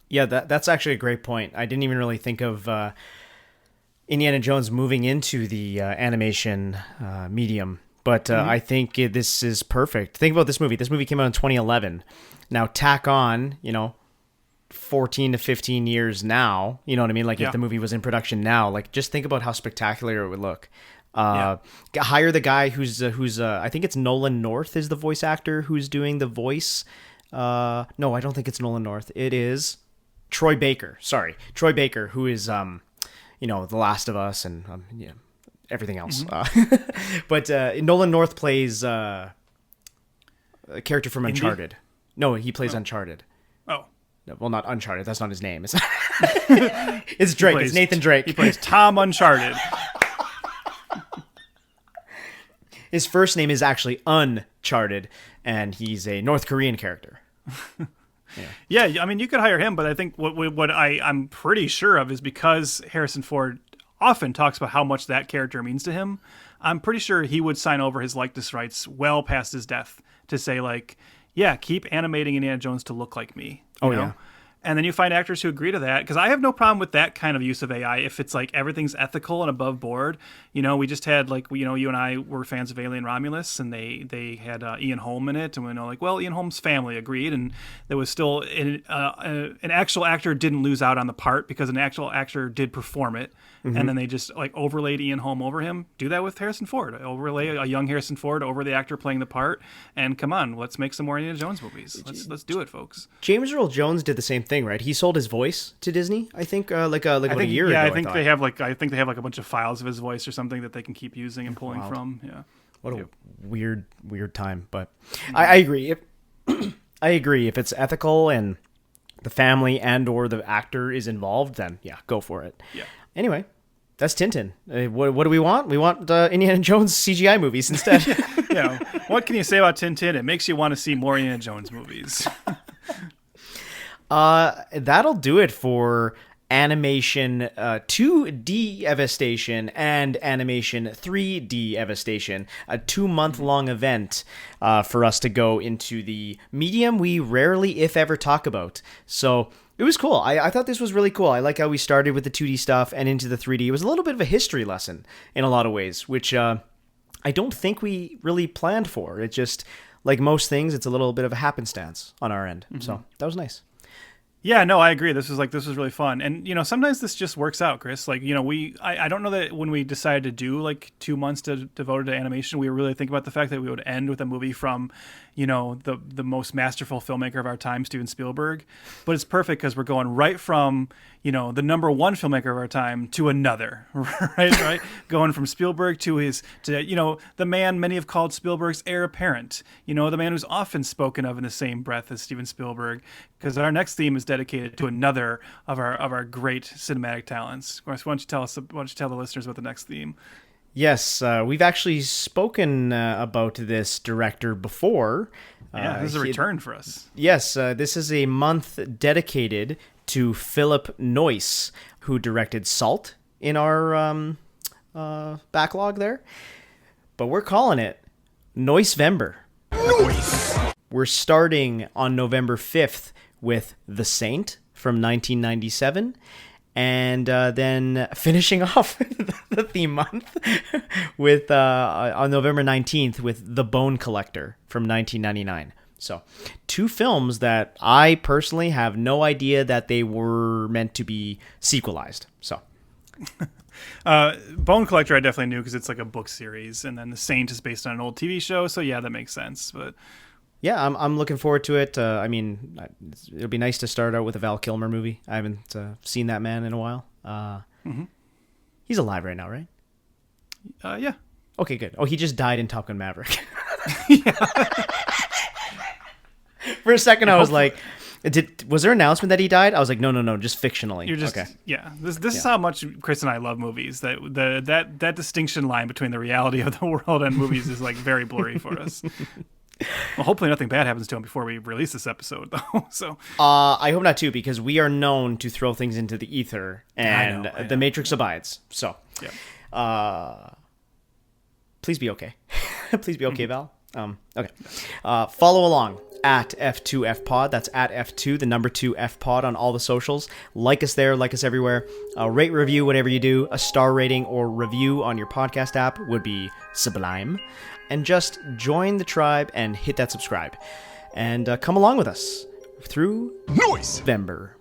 Yeah, that's actually a great point. I didn't even really think of Indiana Jones moving into the animation medium, but I think this is perfect. Think about this movie. This movie came out in 2011. Now tack on, 14 to 15 years now, you know what I mean? If the movie was in production now, just think about how spectacular it would look. Hire the guy who's I think it's Nolan North is the voice actor who's doing the voice. No, I don't think it's Nolan North. It is Troy Baker. Sorry, Troy Baker, who is The Last of Us and everything else. Mm-hmm. But Nolan North plays a character from Uncharted. No, he plays Uncharted. Oh. Well, not Uncharted. That's not his name. It's Drake. It's Nathan Drake. He plays Tom Uncharted. His first name is actually Uncharted, and he's a North Korean character. Yeah, I mean, you could hire him, but I think what I'm pretty sure of is because Harrison Ford often talks about how much that character means to him, I'm pretty sure he would sign over his likeness rights well past his death to say, keep animating Indiana Jones to look like me. You know? Yeah. And then you find actors who agree to that, because I have no problem with that kind of use of AI if it's everything's ethical and above board. We just had you and I were fans of Alien Romulus, and they had Ian Holm in it, and we know Ian Holm's family agreed, and there was still an actual actor didn't lose out on the part because an actual actor did perform it, and then they just overlaid Ian Holm over him. Do that with Harrison Ford. Overlay a young Harrison Ford over the actor playing the part, and come on, let's make some more Indiana Jones movies. Let's do it, folks. James Earl Jones did the same thing, right? He sold his voice to Disney, I think, a year ago. Yeah, I think they have a bunch of files of his voice or something that they can keep using and pulling from. Yeah. What a weird time, but I agree. I agree. If it's ethical and the family and or the actor is involved, then yeah, go for it. Yeah. Anyway, that's Tintin. What do we want? We want Indiana Jones CGI movies instead. Yeah. What can you say about Tintin? It makes you want to see more Indiana Jones movies. That'll do it for animation 2D Evastation and animation 3D Evastation, a 2-month-long event for us to go into the medium we rarely, if ever, talk about. So it was cool. I thought this was really cool. I like how we started with the 2D stuff and into the 3D. It was a little bit of a history lesson in a lot of ways, which I don't think we really planned for. It just, like most things, it's a little bit of a happenstance on our end. Mm-hmm. So that was nice. Yeah, no, I agree. This was really fun. And, sometimes this just works out, Chris. Like, I don't know that when we decided to do like 2 months devoted to animation, we were really thinking about the fact that we would end with a movie from, the most masterful filmmaker of our time, Steven Spielberg. But it's perfect because we're going right from, the number one filmmaker of our time to another, right? Going from Spielberg to the man many have called Spielberg's heir apparent, the man who's often spoken of in the same breath as Steven Spielberg, because our next theme is dedicated to another of our great cinematic talents. Of course, why don't you tell the listeners about the next theme? Yes, we've actually spoken about this director before. Yeah, this is a return for us. Yes, this is a month dedicated to Philip Noyce, who directed Salt in our backlog there. But we're calling it Noycevember. Noise! We're starting on November 5th with The Saint from 1997. And then finishing off the theme month with on November 19th with The Bone Collector from 1999. So 2 films that I personally have no idea that they were meant to be sequelized. So Bone Collector I definitely knew because it's like a book series, and then The Saint is based on an old TV show. So yeah, that makes sense. But yeah, I'm looking forward to it. It'll be nice to start out with a Val Kilmer movie. I haven't seen that man in a while. He's alive right now, right? Yeah. Okay, good. Oh, he just died in Top Gun Maverick. For a second, I was like, was there an announcement that he died? I was like, no, just fictionally. You're just, okay. Yeah. This is how much Chris and I love movies. That distinction line between the reality of the world and movies is like very blurry for us. Well, hopefully nothing bad happens to him before we release this episode, though. So, I hope not too, because we are known to throw things into the ether, and I know. The Matrix abides. So, yeah. Please be okay. Please be okay, Val. Okay. Follow along at F2FPod. That's at F2, the number 2 FPod on all the socials. Like us there, like us everywhere. Rate, review, whatever you do. A star rating or review on your podcast app would be sublime. And just join the tribe and hit that subscribe. And come along with us through Noycevember.